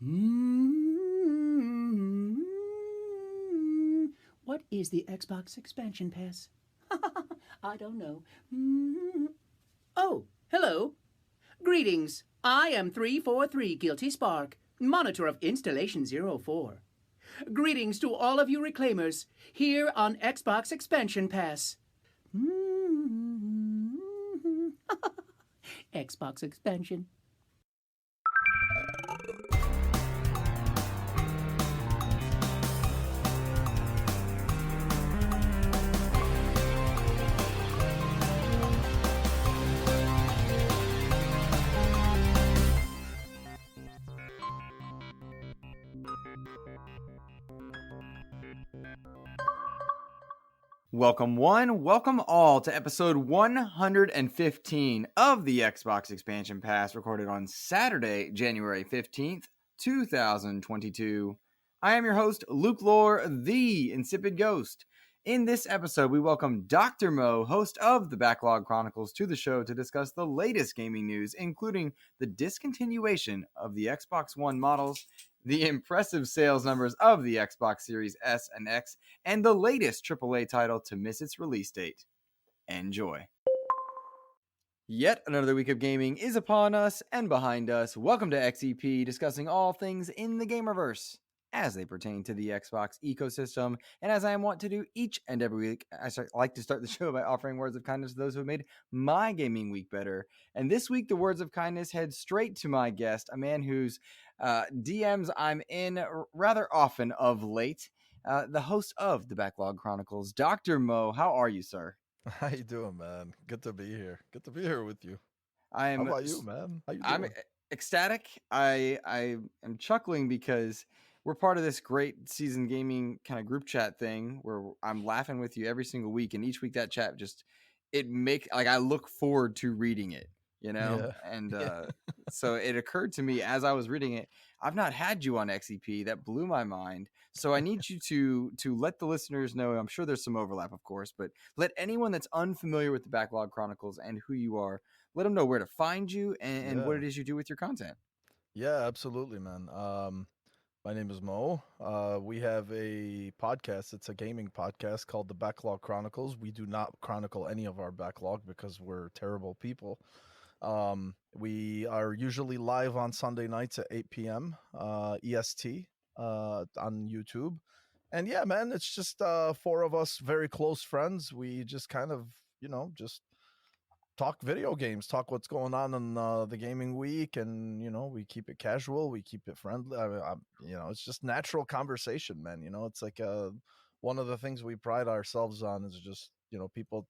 What is the Xbox expansion pass? I don't know. Oh, hello. Greetings. I am 343 Guilty Spark, monitor of Installation 04. Greetings to all of you reclaimers here on Xbox Expansion Pass. Xbox Expansion. Welcome one, welcome all to episode 115 of the Xbox Expansion Pass, recorded on Saturday, January 15th, 2022. I am your host, Luke Lohr, the InsipidGhost. In this episode, we welcome Doctor Moe, host of the Backlog Chronicles, to the show to discuss the latest gaming news, including the discontinuation of the Xbox One models, the impressive sales numbers of the Xbox Series S and X, and the latest AAA title to miss its release date. Enjoy. Yet another week of gaming is upon us and behind us. Welcome to XEP, discussing all things in the gamerverse as they pertain to the Xbox ecosystem. And as I am wont to do each and every week, I like to start the show by offering words of kindness to those who have made my gaming week better. And this week, the words of kindness head straight to my guest, a man whose DMs I'm in rather often of late, the host of the Backlog Chronicles, Doctor Moe. How are you, sir? How you doing, man? Good to be here. Good to be here with you. I am. How about you, man? How you I'm doing? ecstatic. I am chuckling because we're part of this great season gaming kind of group chat thing where I'm laughing with you every single week, and each week that chat just I look forward to reading it, you know. Yeah. And Yeah. so it occurred to me as I was reading it, I've not had you on XEP. That blew my mind. So I need you to let the listeners know. I'm sure there's some overlap, of course, but let anyone that's unfamiliar with the Backlog Chronicles and who you are, let them know where to find you and what it is you do with your content. Yeah, absolutely, man. My name is Mo. We have a podcast. It's a gaming podcast called the Backlog Chronicles. We do not chronicle any of our backlog because we're terrible people. We are usually live on Sunday nights at 8 p.m. EST on YouTube. And yeah, man, it's just four of us very close friends. We just kind of, just talk video games, talk what's going on in the gaming week, and we keep it casual, we keep it friendly. It's just natural conversation, man. It's like one of the things we pride ourselves on is just people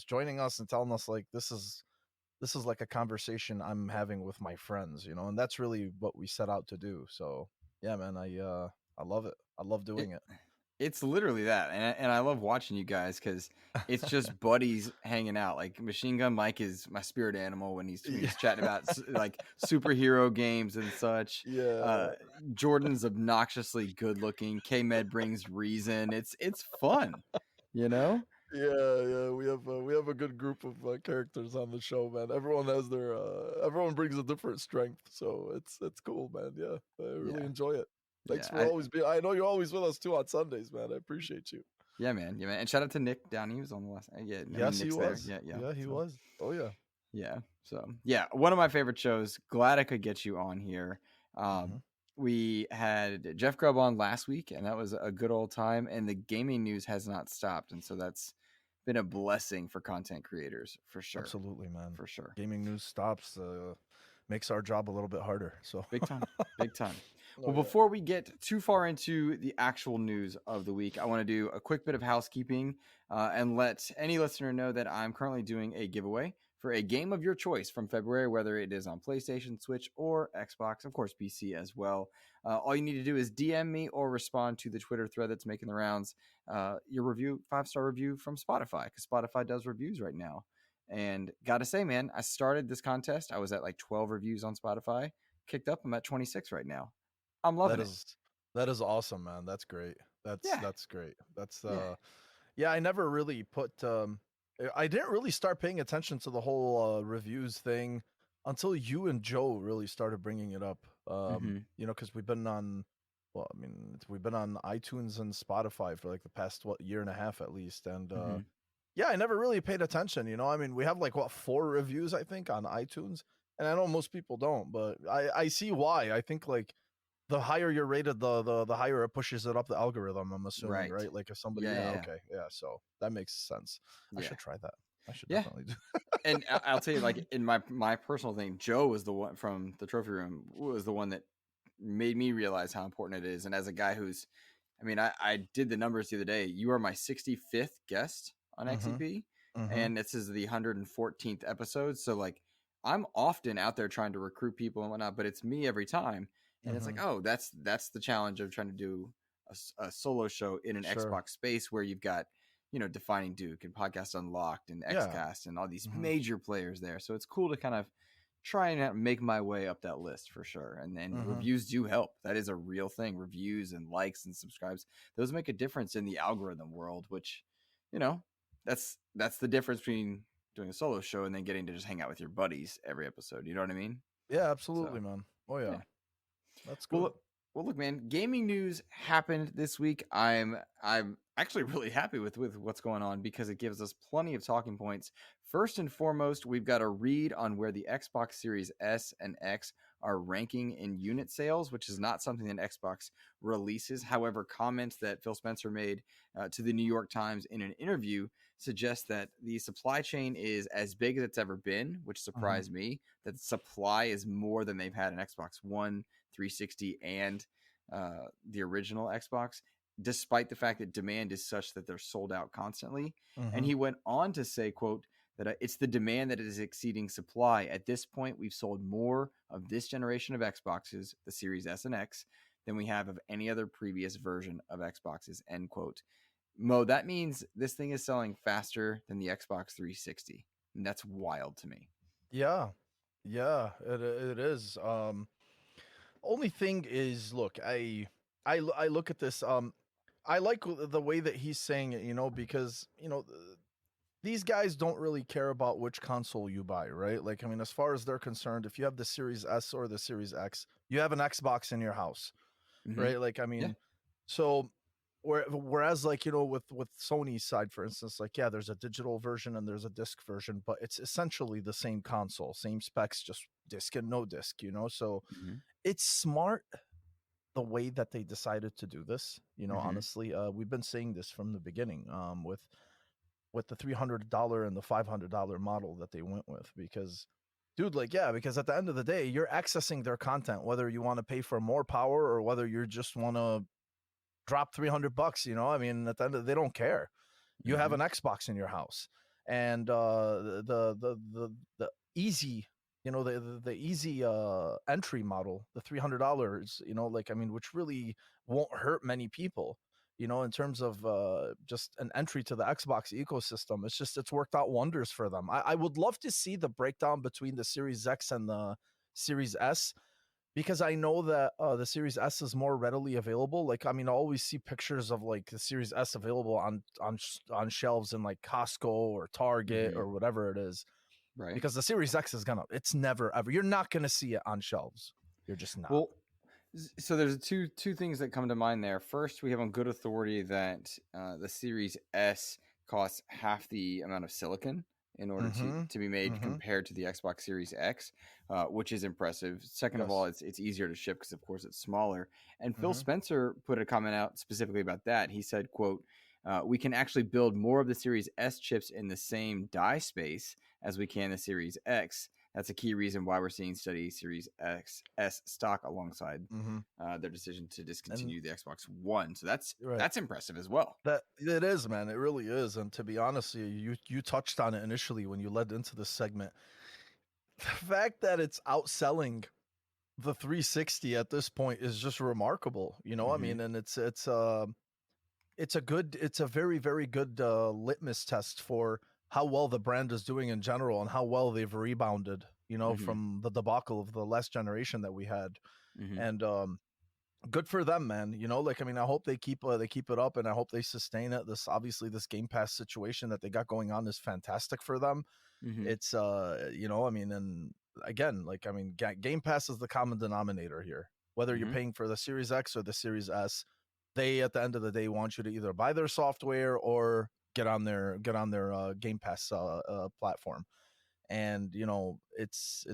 joining us and telling us like this is like a conversation I'm having with my friends, and that's really what we set out to do. So yeah, man, I love it. I love doing it. It's literally that, and I love watching you guys because it's just buddies hanging out. Like Machine Gun Mike is my spirit animal when he's chatting about like superhero games and such. Yeah. Jordan's obnoxiously good looking. K-Med brings reason. It's fun, you know. Yeah, we have a good group of characters on the show, man. Everyone has their everyone brings a different strength, so it's cool, man. Yeah, I really enjoy it. Thanks for always being. I know you're always with us too on Sundays, man. I appreciate you. Yeah, man. And shout out to Nick Downey. He was on the last. Yes, he was. There. Yeah, he was. Oh yeah. Yeah. So yeah, one of my favorite shows. Glad I could get you on here. We had Jeff Grubb on last week, and that was a good old time. And the gaming news has not stopped, and so that's been a blessing for content creators for sure. Absolutely, man. For sure. Gaming news stops makes our job a little bit harder. So big time. Well, before we get too far into the actual news of the week, I want to do a quick bit of housekeeping and let any listener know that I'm currently doing a giveaway for a game of your choice from February, whether it is on PlayStation, Switch, or Xbox, of course, PC as well. All you need to do is DM me or respond to the Twitter thread that's making the rounds, your review, 5-star review from Spotify, because Spotify does reviews right now. And gotta say, man, I started this contest. I was at like 12 reviews on Spotify. Kicked up. I'm at 26 right now. I'm loving it. That is awesome, man. That's great. That's great. That's I never really put I didn't really start paying attention to the whole reviews thing until you and Joe really started bringing it up. Mm-hmm. You know, because we've been on, well, I mean, we've been on iTunes and Spotify for like the past year and a half at least, and Mm-hmm. yeah, I never really paid attention. You know, I mean, we have like 4 reviews I think on iTunes, and I know most people don't, but I see why. I think like the higher you're rated, the higher it pushes it up the algorithm. I'm assuming, Right. right? Like if somebody, Yeah, yeah, yeah, yeah. okay, yeah, so that makes sense. I Yeah. should try that. I should Yeah. definitely do. And I'll tell you, like in my personal thing, Joe was the one from the trophy room was the one that made me realize how important it is. And as a guy who's, I mean, I did the numbers the other day. You are my 65th guest on Mm-hmm. XEP, Mm-hmm. and this is the 114th episode. So like, I'm often out there trying to recruit people and whatnot, but it's me every time. And it's like, Mm-hmm. oh, that's the challenge of trying to do a solo show in an Sure. Xbox space where you've got, you know, Defining Duke and Podcast Unlocked and Yeah. XCast and all these Mm-hmm. major players there. So it's cool to kind of try and make my way up that list for sure. And then Mm-hmm. reviews do help. That is a real thing. Reviews and likes and subscribes, those make a difference in the algorithm world, which, you know, that's the difference between doing a solo show and then getting to just hang out with your buddies every episode. You know what I mean? Yeah, absolutely, So, man. Oh yeah, yeah. that's good. Well, look, man. Gaming news happened this week. I'm actually really happy with what's going on because it gives us plenty of talking points. First and foremost, we've got a read on where the Xbox Series S and X are ranking in unit sales, which is not something that Xbox releases. However, comments that Phil Spencer made to the New York Times in an interview suggest that the supply chain is as big as it's ever been, which surprised me. That the supply is more than they've had in Xbox One, 360, and the original Xbox, despite the fact that demand is such that they're sold out constantly. Mm-hmm. And he went on to say, quote, that it's the demand that is exceeding supply. At this point, we've sold more of this generation of Xboxes, the Series S and X, than we have of any other previous version of Xboxes, end quote. Mo, that means this thing is selling faster than the Xbox 360. And that's wild to me. Yeah, yeah, it is. Only thing is, look, I look at this. I like the way that he's saying it, you know, because you know these guys don't really care about which console you buy, right? Like, I mean, as far as they're concerned, if you have the Series S or the Series X, you have an Xbox in your house, Mm-hmm. right? Like, I Yeah. mean, so whereas like, you know, with Sony's side, for instance, like, yeah, there's a digital version and there's a disc version, but it's essentially the same console, same specs, just disc and no disc, you know. So Mm-hmm. it's smart the way that they decided to do this, you know. Mhm. Honestly, we've been saying this from the beginning, with the $300 and the $500 model that they went with, because dude, like, yeah, because at the end of the day, you're accessing their content, whether you want to pay for more power or whether you just want to drop $300, you know. I mean, at the end of they don't care. You have an Xbox in your house, and the easy, you know, the easy entry model, the $300, you know, like, I mean, which really won't hurt many people, you know, in terms of just an entry to the Xbox ecosystem. It's worked out wonders for them. I would love to see the breakdown between the Series X and the Series S, because I know that the Series S is more readily available. Like, I mean, I always see pictures of like the Series S available on shelves in like Costco or Target or whatever it is. Right. Because the Series X it's never ever, you're not going to see it on shelves. You're just not. Well, so there's two things that come to mind there. First, we have on good authority that the Series S costs half the amount of silicon in order to be made compared to the Xbox Series X, which is impressive. Second of all, it's easier to ship because, of course, it's smaller. And Phil Spencer put a comment out specifically about that. He said, quote, we can actually build more of the Series S chips in the same die space as we can the Series X. That's a key reason why we're seeing steady Series S stock alongside their decision to discontinue the Xbox One. So that's impressive as well. That it is, man. It really is. And to be honest, you touched on it initially when you led into this segment. The fact that it's outselling the 360 at this point is just remarkable. You know, I mean, and it's a very, very good litmus test for how well the brand is doing in general and how well they've rebounded, you know, from the debacle of the last generation that we had. And good for them, man. You know, like, I mean, I hope they keep it up, and I hope they sustain it. This Game Pass situation that they got going on is fantastic for them. It's you know, I mean, and again, like, I mean, Game Pass is the common denominator here. Whether you're paying for the Series X or the Series S, they at the end of the day want you to either buy their software or get on their Game Pass platform. And it's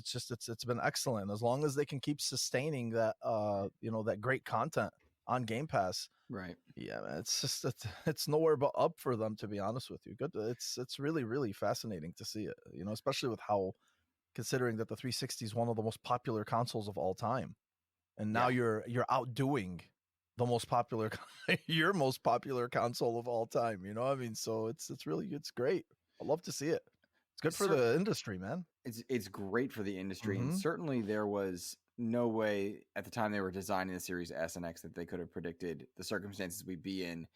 been excellent as long as they can keep sustaining that that great content on Game Pass. Right. Yeah, man, it's nowhere but up for them, to be honest with you. Good, it's really, really fascinating to see it, especially with how, considering that the 360 is one of the most popular consoles of all time, and now you're outdoing the most popular your most popular console of all time. I mean, so it's great. I love to see it. It's good for the industry, man. It's great for the industry, and certainly there was no way at the time they were designing the Series S and X that they could have predicted the circumstances we'd be in,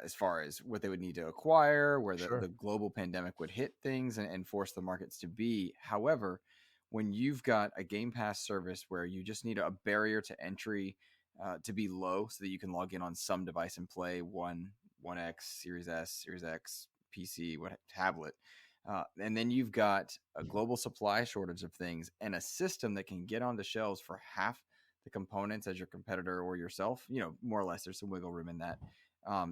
as far as what they would need to acquire, where the global pandemic would hit things and force the markets to be. However, when you've got a Game Pass service where you just need a barrier to entry to be low so that you can log in on some device and play One X, Series S, Series X, PC, tablet, and then you've got a global supply shortage of things and a system that can get onto shelves for half the components as your competitor or yourself, more or less there's some wiggle room in that.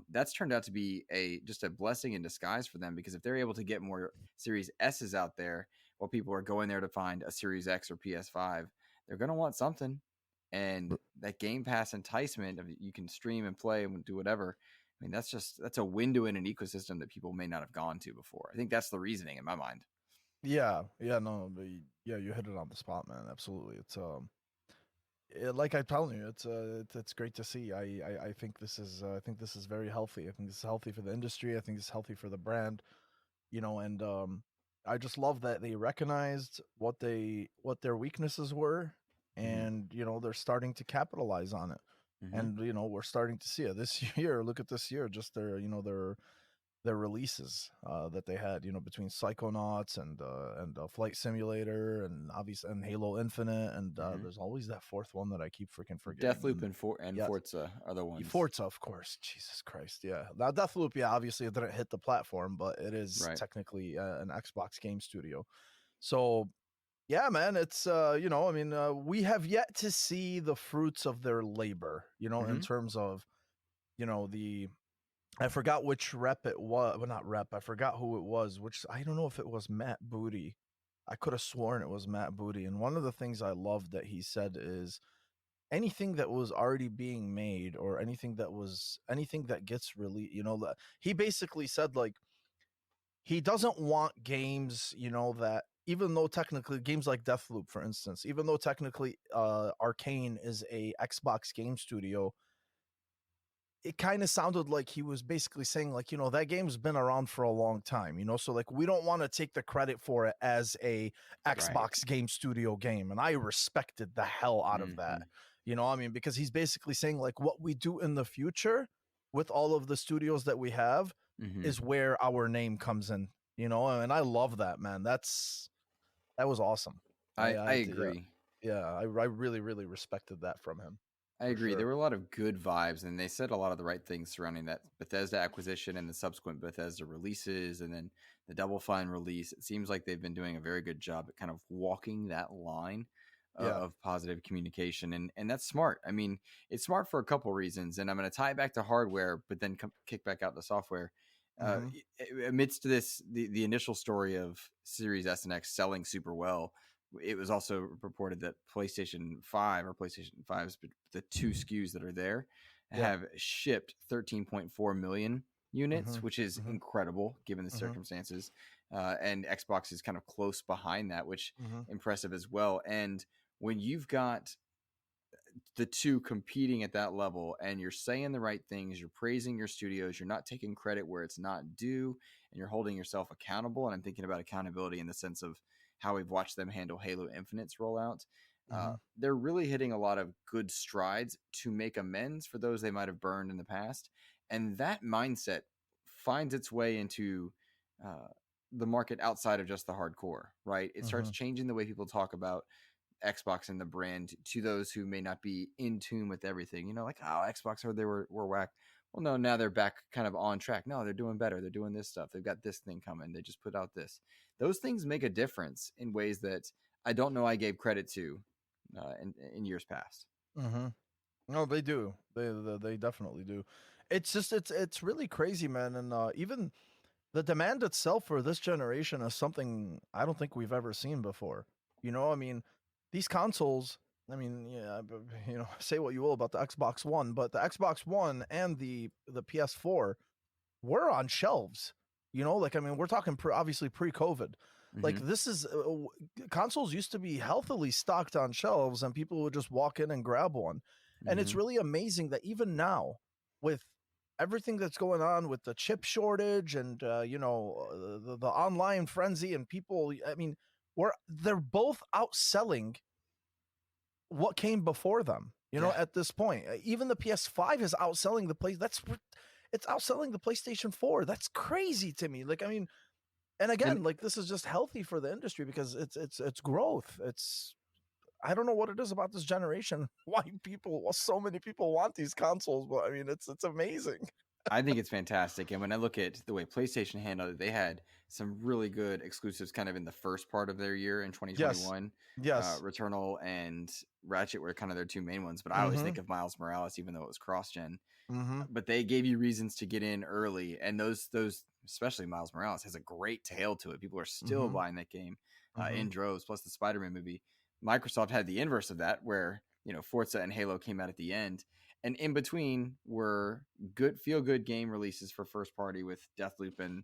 That's turned out to be just a blessing in disguise for them, because if they're able to get more Series S's out there while people are going there to find a Series X or PS5, they're going to want something. And that Game Pass enticement of you can stream and play and do whatever, I mean, that's a window in an ecosystem that people may not have gone to before. I think that's the reasoning in my mind. Yeah, no, but yeah, you hit it on the spot, man. Absolutely. It's like I'm telling you, it's great to see. I think this is very healthy. I think this is healthy for the industry. I think it's healthy for the brand. And I just love that they recognized what their weaknesses were, and they're starting to capitalize on it. And we're starting to see it this year. Look at this year, just their releases that they had, between Psychonauts and Flight Simulator and obviously and Halo Infinite, and there's always that fourth one that I keep freaking forgetting. Deathloop and Forza are the ones. Forza, of course. Jesus Christ, yeah. Now Deathloop, obviously it didn't hit the platform, but it is technically an Xbox game studio. So yeah, man, it's I mean, we have yet to see the fruits of their labor, in terms of, I forgot which rep it was. Well, not rep. I forgot who it was. Which I don't know if it was Matt Booty. I could have sworn it was Matt Booty. And one of the things I loved that he said is anything that was already being made, or anything that gets released, he basically said, like, he doesn't want games, that even though technically games like Deathloop, for instance, even though technically Arcane is a Xbox game studio, it kind of sounded like he was basically saying, like, that game's been around for a long time, so, like, we don't want to take the credit for it as a Xbox game studio game. And I respected the hell out of that, I mean, because he's basically saying, like, what we do in the future with all of the studios that we have is where our name comes in, and I love that, man. That was awesome. I agree. Yeah, I really, really respected that from him. I agree. Sure. There were a lot of good vibes, and they said a lot of the right things surrounding that Bethesda acquisition and the subsequent Bethesda releases, and then the Double Fine release. It seems like they've been doing a very good job at kind of walking that line of positive communication, and that's smart. I mean, it's smart for a couple reasons, and I'm going to tie it back to hardware, but then kick back out to software. Amidst this, the initial story of Series S and X selling super well, it was also reported that PlayStation 5 or PlayStation 5's, the two SKUs that are there, have shipped 13.4 million units, which is incredible given the circumstances. And Xbox is kind of close behind that, which impressive as well. And when you've got the two competing at that level, and you're saying the right things, you're praising your studios, you're not taking credit where it's not due, and you're holding yourself accountable. And I'm thinking about accountability in the sense of how we've watched them handle Halo Infinite's rollout. They're really hitting a lot of good strides to make amends for those they might have burned in the past. And that mindset finds its way into the market outside of just the hardcore, right? It starts changing the way people talk about Xbox and the brand to those who may not be in tune with everything. Like, oh, Xbox heard they were whack. Well, no, now they're back kind of on track. No, they're doing better. They're doing this stuff. They've got this thing coming. They just put out this. Those things make a difference in ways that I don't know I gave credit to in years past. Mm-hmm. No, they do. They definitely do. It's just it's really crazy, man. And even the demand itself for this generation is something I don't think we've ever seen before. You know, I mean, these consoles. I mean, yeah, you know, say what you will about the Xbox One, but the Xbox One and the PS4 were on shelves. You know, like I mean, we're talking obviously pre-COVID. Like Mm-hmm. this is consoles used to be healthily stocked on shelves, and people would just walk in and grab one. And it's Mm-hmm. really amazing that even now, with everything that's going on with the chip shortage and you know the online frenzy and people, I mean, they're both outselling what came before them. You know, Yeah. at this point, even the PS5 is outselling the place. It's outselling the PlayStation 4. That's crazy to me. Like, I mean, and And again, like this is just healthy for the industry because it's growth. It's I don't know what it is about this generation. Why so many people want these consoles, but I mean, it's amazing. I think it's fantastic. And when I look at the way PlayStation handled it, they had some really good exclusives kind of in the first part of their year in Yes, 2021. yes, Returnal and Ratchet were kind of their two main ones, but I always mm-hmm, think of Miles Morales, even though it was cross-gen. mm-hmm, But they gave you reasons to get in early, and those especially Miles Morales has a great tale to it. People are still mm-hmm, buying that game mm-hmm. in droves. Plus the Spider-Man movie. Microsoft had the inverse of that, where Forza and Halo came out at the end, and in between were good feel good game releases for first party with Deathloop and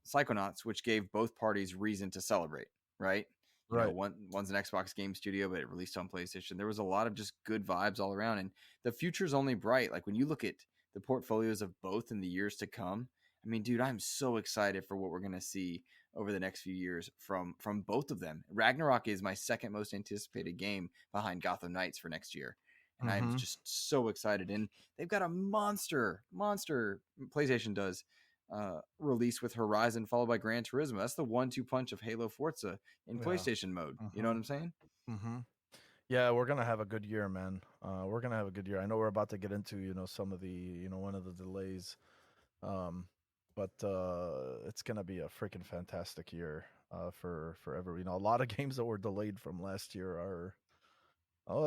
Psychonauts, which gave both parties reason to celebrate. Right. Right. One's an Xbox game studio, but it released on PlayStation. There was a lot of just good vibes all around, and the future's only bright. Like when you look at the portfolios of both in the years to come, I mean, dude, I'm so excited for what we're gonna see over the next few years from both of them. Ragnarok is my second most anticipated game behind Gotham Knights for next year, and I'm Mm-hmm. just so excited. And they've got a monster PlayStation does release with Horizon, followed by Gran Turismo. That's the 1-2 punch of Halo Forza in Yeah. PlayStation mode. You know Mm-hmm. what I'm saying? Mm-hmm. Yeah, we're gonna have a good year, man. We're gonna have a good year. I know we're about to get into some of the one of the delays, um, but it's gonna be a freaking fantastic year for every a lot of games that were delayed from last year are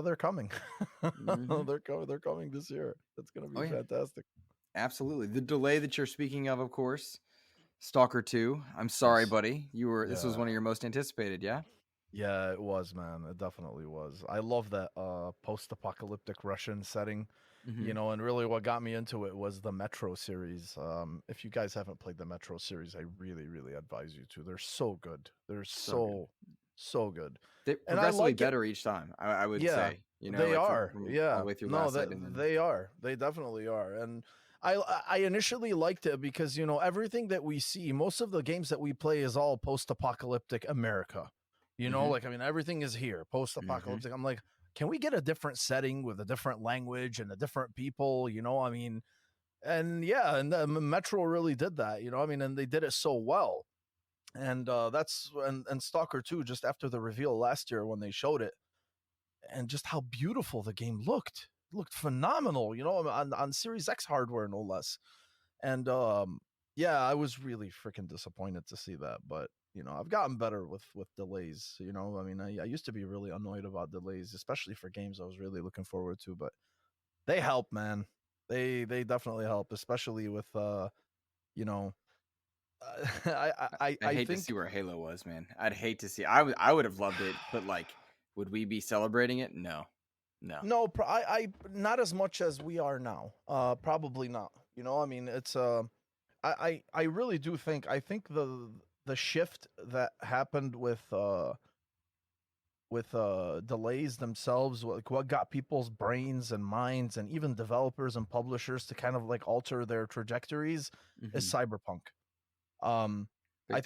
they're coming. Mm-hmm. They're coming this year. It's gonna Oh be yeah, fantastic. absolutely. The delay that you're speaking of course, Stalker 2. I'm sorry, Yes. buddy. This was Yeah. one of your most anticipated, yeah? Yeah, it was, man. It definitely was. I love that post-apocalyptic Russian setting, Mm-hmm. and really what got me into it was the Metro series. If you guys haven't played the Metro series, I really, really advise you to. They're so good. They're So good. so good. They're And I progressively like it. better each time, I would Yeah, say. they Like are. from all Yeah. the way through No, last that night and then they are. They definitely are. And I initially liked it because, everything that we see, most of the games that we play is all post-apocalyptic America. mm-hmm. Like I mean everything is here, Mm-hmm. post-apocalyptic. I'm like, can we get a different setting with a different language and a different people, I mean, and yeah, and Metro really did that, I mean, and they did it so well. And that's and Stalker 2 just after the reveal last year when they showed it and just how beautiful the game looked. It looked phenomenal, on Series X hardware no less. And yeah, I was really freaking disappointed to see that, but I've gotten better with delays. I mean, I used to be really annoyed about delays, especially for games I was really looking forward to, but they help, man. They definitely help, especially with you know, I I hate to think see where Halo was, man. I'd hate to see. I would have loved it, but like, would we be celebrating it? No, no. no, I not as much as we are now. Probably not. I mean, it's I really do think the shift that happened with delays themselves, like what got people's brains and minds and even developers and publishers to kind of like alter their trajectories is Mm-hmm. Cyberpunk. Um, Big time. I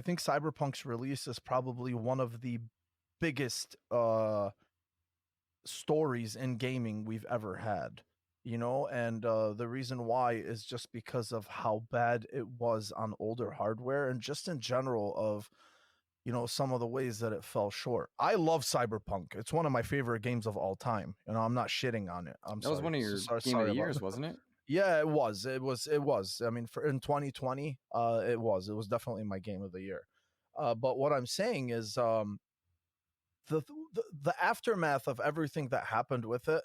think Cyberpunk's release is probably one of the biggest stories in gaming we've ever had. And the reason why is just because of how bad it was on older hardware and just in general of some of the ways that it fell short. I love Cyberpunk. It's one of my favorite games of all time. I'm not shitting on it. I'm That was sorry. one of your game of Sorry the about years, that. wasn't it? Yeah, it was. It was. I mean, for in 2020, it was definitely my game of the year. But what I'm saying is, the aftermath of everything that happened with it,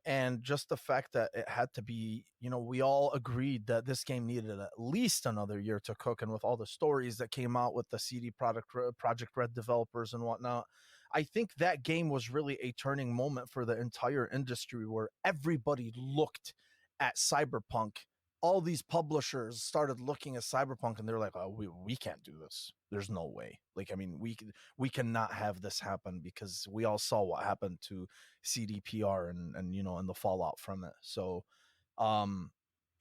and just the fact that it had to be, we all agreed that this game needed at least another year to cook, and with all the stories that came out with the Project Red developers and whatnot, I think that game was really a turning moment for the entire industry, where everybody looked at Cyberpunk. All these publishers started looking at Cyberpunk, and they're like, "Oh, we can't do this. There's no way. Like, I mean, we cannot have this happen, because we all saw what happened to CDPR and and the fallout from it." So,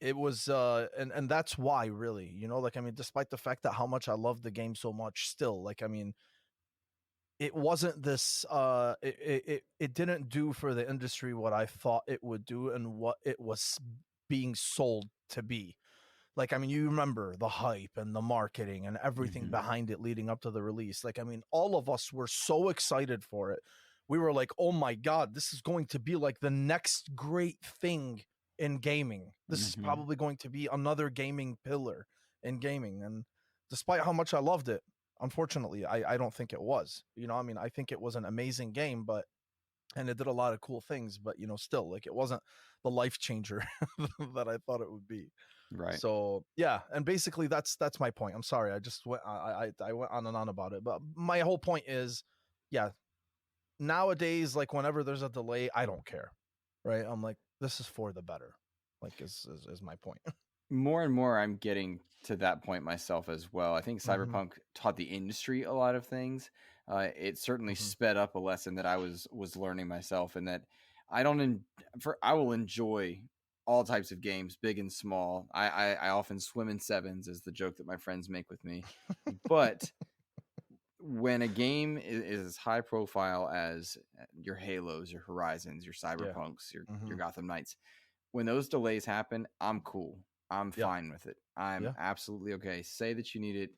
it was and that's why, really, like, I mean, despite the fact that how much I love the game so much, still, like, I mean, it wasn't this it didn't do for the industry what I thought it would do and what it was being sold to be. Like, I mean, you remember the hype and the marketing and everything behind it leading up to the release. Like, I mean, all of us were so excited for it. We were like, oh my God, this is going to be like the next great thing in gaming. This is probably going to be another gaming pillar in gaming. And despite how much I loved it, unfortunately, I don't think it was. I mean, I think it was an amazing game, and it did a lot of cool things, but still, like, it wasn't the life changer that I thought it would be. Right. So yeah, and basically that's my point. I'm sorry, I just went I went on and on about it, but my whole point is, yeah, nowadays, like, whenever there's a delay, I don't care, right? I'm like, this is for the better, like, is my point. More and more, I'm getting to that point myself as well. I think Cyberpunk taught the industry a lot of things. It certainly sped up a lesson that I was learning myself, and that I will enjoy all types of games, big and small. I often swim in sevens, is the joke that my friends make with me. But when a game is as high profile as your Halos, your Horizons, your Cyberpunks, your Gotham Knights, when those delays happen, I'm cool. I'm fine with it. I'm absolutely okay. Say that you need it,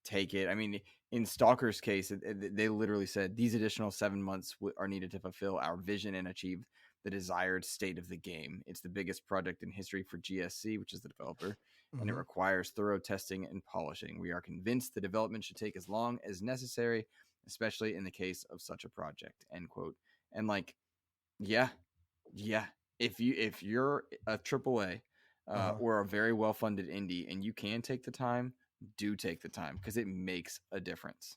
take it. I mean, in Stalker's case, they literally said these additional 7 months are needed to fulfill our vision and achieve the desired state of the game. It's the biggest project in history for GSC, which is the developer, and it requires thorough testing and polishing. We are convinced the development should take as long as necessary, especially in the case of such a project, end quote. And like, yeah. If you're a AAA, or a very well-funded indie, and you can take the time, do take the time, because it makes a difference.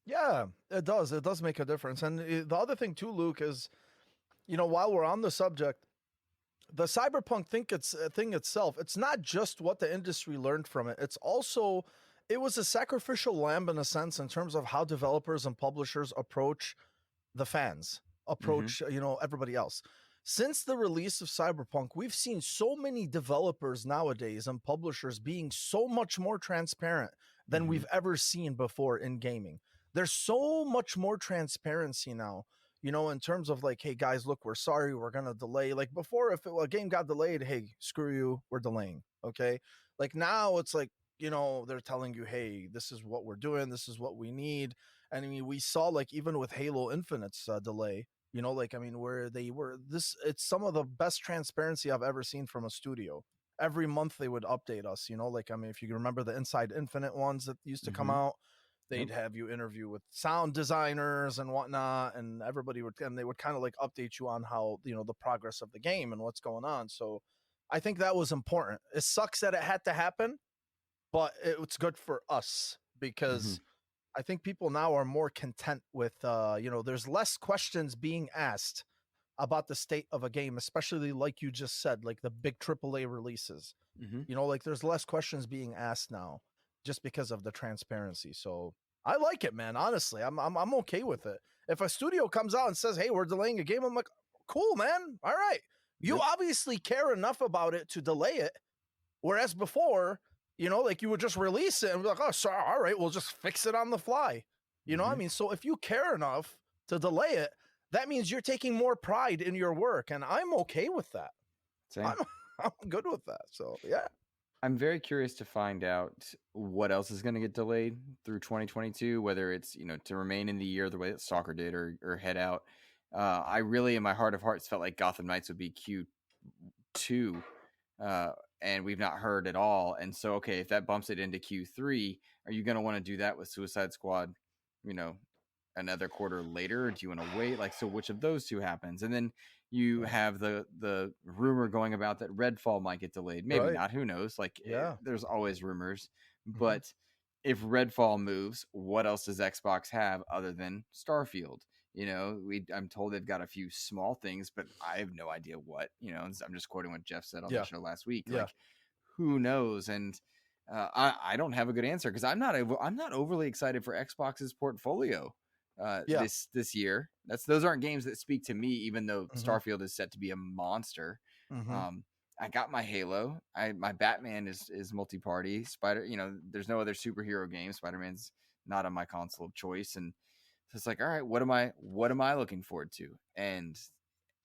Yeah, it does. It does make a difference. And the other thing too, Luke, is, while we're on the subject, the Cyberpunk thing itself, it's not just what the industry learned from it. It's also, it was a sacrificial lamb in a sense, in terms of how developers and publishers approach the fans, approach, everybody else. Since the release of Cyberpunk, we've seen so many developers nowadays and publishers being so much more transparent than we've ever seen before in gaming. There's so much more transparency now, in terms of like, hey guys, look, we're sorry, we're going to delay. Like before, if a game got delayed, hey, screw you, we're delaying. Okay. Like now it's like, they're telling you, hey, this is what we're doing. This is what we need. And I mean, we saw, like, even with Halo Infinite's delay, like, I mean, where they were it's some of the best transparency I've ever seen from a studio. Every month they would update us, like, I mean, if you remember the Inside Infinite ones that used to come out, they'd have you interview with sound designers and whatnot, and they would kind of like update you on how, the progress of the game and what's going on. So I think that was important. It sucks that it had to happen, but it's good for us, because I think people now are more content with, there's less questions being asked about the state of a game, especially like you just said, like the big AAA releases. Like there's less questions being asked now just because of the transparency. So I like it, man. Honestly, I'm okay with it. If a studio comes out and says, hey, we're delaying a game, I'm like, cool, man. All right. You obviously care enough about it to delay it. Whereas before, like, you would just release it and be like, oh, sorry, all right, we'll just fix it on the fly. What I mean? So if you care enough to delay it, that means you're taking more pride in your work. And I'm okay with that. I'm good with that. So, yeah. I'm very curious to find out what else is going to get delayed through 2022, whether it's, to remain in the year the way that Stalker did, or head out. I really, in my heart of hearts, felt like Gotham Knights would be Q2. And we've not heard at all. And so, okay, if that bumps it into Q3, are you going to want to do that with Suicide Squad, another quarter later, or do you want to wait? Like, so which of those two happens? And then you have the rumor going about that Redfall might get delayed. Maybe Right. not. Who knows? Like, Yeah. there's always rumors. Mhm. But if Redfall moves, what else does Xbox have other than Starfield? You know, I'm told they've got a few small things, but I have no idea what. You know, I'm just quoting what Jeff said on Yeah. the show last week. Yeah. Like, who knows? And I don't have a good answer because I'm not overly excited for Xbox's portfolio Yeah. this year. Those aren't games that speak to me, even though Mhm. Starfield is set to be a monster. Mhm. I got my Halo. My Batman is multi-party. There's no other superhero game. Spider-Man's not on my console of choice, and so it's like, all right, what am I looking forward to? And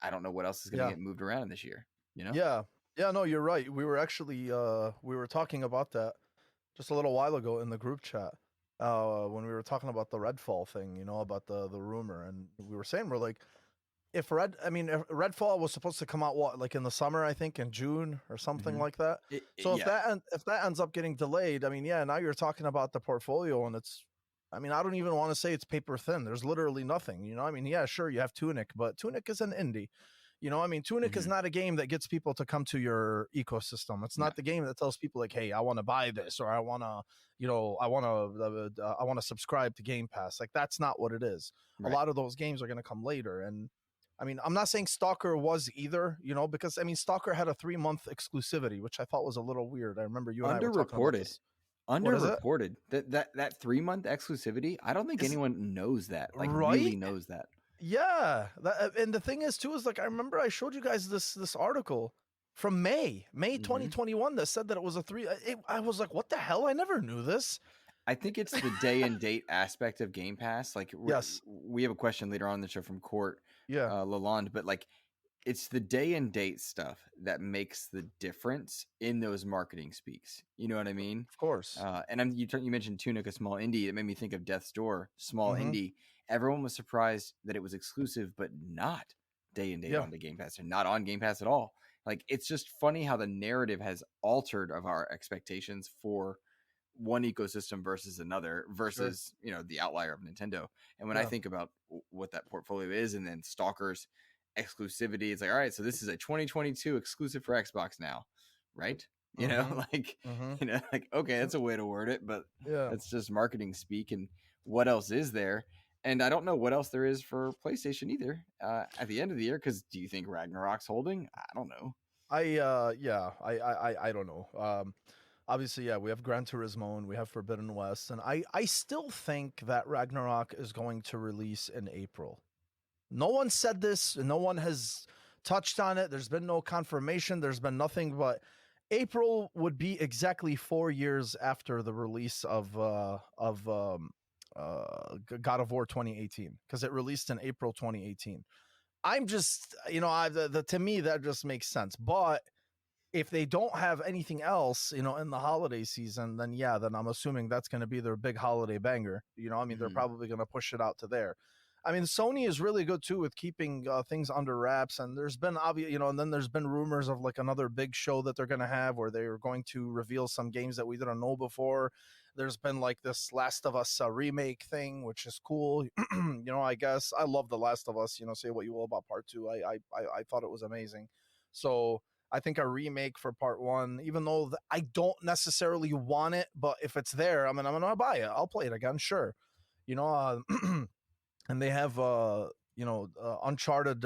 I don't know what else is going to Yeah. get moved around this year. You know? Yeah. Yeah, no, you're right. We were actually we were talking about that just a little while ago in the group chat. When we were talking about the Redfall thing, about the rumor, and we were saying, we're like, if Redfall was supposed to come out like in the summer, I think in June or something Mhm. like that. So if that ends up getting delayed, I mean, yeah, now you're talking about the portfolio, and I don't even want to say it's paper thin. There's literally nothing, yeah, sure, you have Tunic, but Tunic is an indie. Tunic is Mhm. not a game that gets people to come to your ecosystem. It's No. not the game that tells people like, hey, I want to buy this, or I want to subscribe to Game Pass. Like, that's not what it is. Right. A lot of those games are going to come later. And I'm not saying Stalker was either, because Stalker had a 3-month exclusivity, which I thought was a little weird. I remember you and I were talking about this. What is it? Underreported. That 3-month exclusivity. I don't think anyone knows that. Like, Right? really knows that. Yeah, and the thing is too is, like, I remember I showed you guys this article from May Mhm. 2021 that said that it was a 3. I was like, what the hell? I never knew this. I think it's the day and date aspect of Game Pass. Like, Yes. we have a question later on in the show from Court Yeah. Lalonde, but like, it's the day and date stuff that makes the difference in those marketing speaks. You know what I mean? Of course. And you mentioned Tunic, a small indie. It made me think of Death's Door, small Mhm. indie. Everyone was surprised that it was exclusive, but not day and date Yeah. on the Game Pass, or not on Game Pass at all. Like, it's just funny how the narrative has altered of our expectations for one ecosystem versus another, versus the outlier of Nintendo. And when I Yeah. think about what that portfolio is, and then Stalker's exclusivity, it's like, all right, so this is a 2022 exclusive for Xbox now, right? Mhm. Like, Mhm. like, okay, that's a way to word it, but Yeah. that's just marketing speak. And what else is there? And I don't know what else there is for PlayStation either at the end of the year, because do you think Ragnarok's holding? I don't know. I don't know. Obviously, yeah, we have Gran Turismo and we have Forbidden West, and I still think that Ragnarok is going to release in April. No one said this, and no one has touched on it. There's been no confirmation. There's been nothing, but April would be exactly 4 years after the release of God of War 2018, because it released in April 2018. I'm just, to me that just makes sense. But if they don't have anything else, in the holiday season, then I'm assuming that's going to be their big holiday banger. They're probably going to push it out to there. Sony is really good too with keeping things under wraps, and there's been and then there's been rumors of like another big show that they're going to have where they're going to reveal some games that we didn't know before. There's been like this Last of Us remake thing, which is cool. I guess I love The Last of Us. Say what you will about part 2. I thought it was amazing. So I think a remake for part 1, even though I don't necessarily want it, but if it's there, I'm gonna buy it. I'll play it again, sure. And they have Uncharted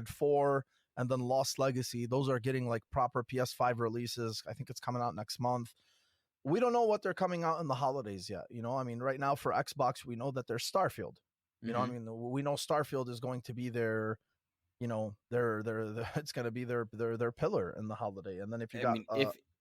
4, and then Lost Legacy. Those are getting like proper PS5 releases. I think it's coming out next month. We don't know what they're coming out in the holidays yet. Right now for Xbox, we know that there's Starfield. We know Starfield is going to be their it's going to be their pillar in the holiday. And then if you got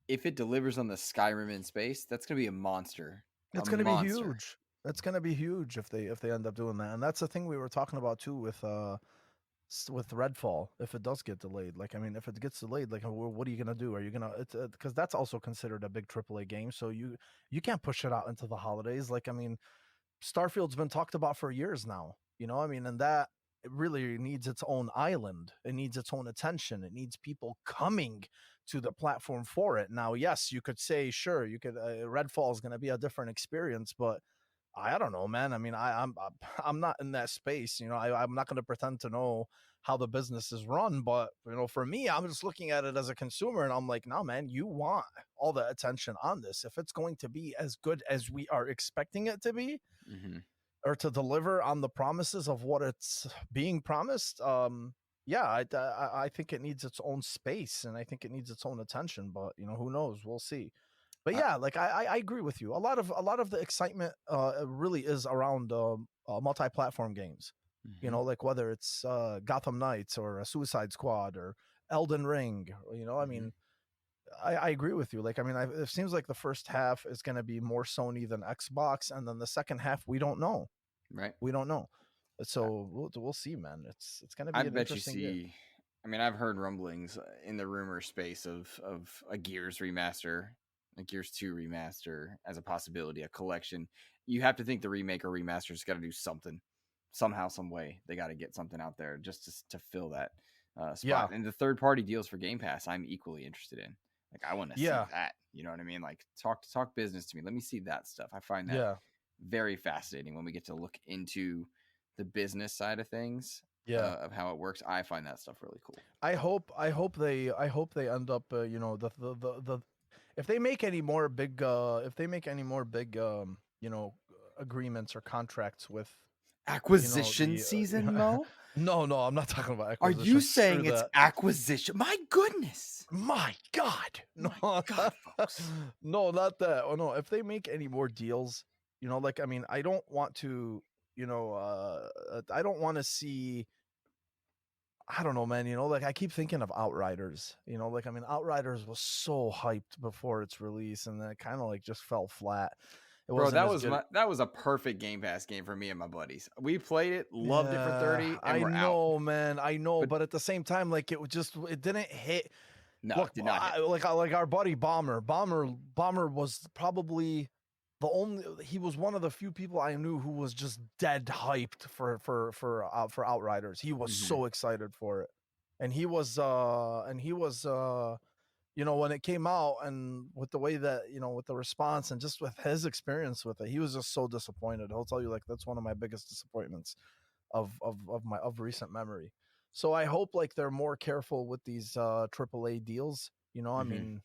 if it delivers on the Skyrim in space, that's going to be a monster. It's going to be huge. It's going to be huge if they end up doing that. And that's the thing we were talking about too with Redfall. If it does get delayed, if it gets delayed, what are you going to do? Are you going to, because that's also considered a big AAA game, so you can't push it out into the holidays. Starfield's been talked about for years now, and that it really needs its own island. It needs its own attention. It needs people coming to the platform for it. Now, yes, you could say, sure, Redfall is going to be a different experience, but I don't know, man. I mean, I'm not in that space. I'm not going to pretend to know how the business is run, but for me, I'm just looking at it as a consumer, and I'm like, no, man, you want all the attention on this. If it's going to be as good as we are expecting it to be, Mm-hmm. or to deliver on the promises of what it's being promised, yeah, I think it needs its own space, and I think it needs its own attention. But who knows? We'll see. But yeah, like I agree with you. A lot of the excitement really is around multi-platform games. Mm-hmm. Like whether it's Gotham Knights or a Suicide Squad or Elden Ring. I Mm-hmm. mean, I agree with you. Like, I mean, it seems like the first half is going to be more Sony than Xbox, and then the second half we don't know. Right. We don't know. So we'll see, man. It's going to be I an bet you interesting year. see. I mean, I've heard rumblings in the rumor space of a Gears remaster, a Gears 2 remaster as a possibility, a collection. You have to think the remake or remaster's got to do something, somehow, some way. They got to get something out there just to fill that spot. Yeah. And the third party deals for Game Pass, I'm equally interested in. Like, I want to see that. You know what I mean? Like, talk business to me. Let me see that stuff. I find that very fascinating when we get to look into the business side of things. Of how it works. I find that stuff really cool. I hope they end up the if they make any more big agreements or contracts with acquisition season, Mo? No, I'm not talking about acquisition. Are you saying it's acquisition? My goodness. My God. No, my God, folks. No, not that. Oh no, if they make any more deals, like, I mean, I don't want to, I don't want to see, I don't know, man. Like, I keep thinking of Outriders. Like, I mean, Outriders was so hyped before its release, and then it kind of like just fell flat. Bro, that was a perfect Game Pass game for me and my buddies. We played it, loved it for 30, and I we're know, out. Man. I know, but at the same time, like, it didn't hit. No, look, it did not hit. Like our buddy Bomber was probably he was one of the few people I knew who was just dead hyped for Outriders. He was so excited for it. And he was when it came out, and with the way that, with the response and just with his experience with it, he was just so disappointed. He'll tell you, like, that's one of my biggest disappointments of recent memory. So I hope, like, they're more careful with these AAA deals. I mean,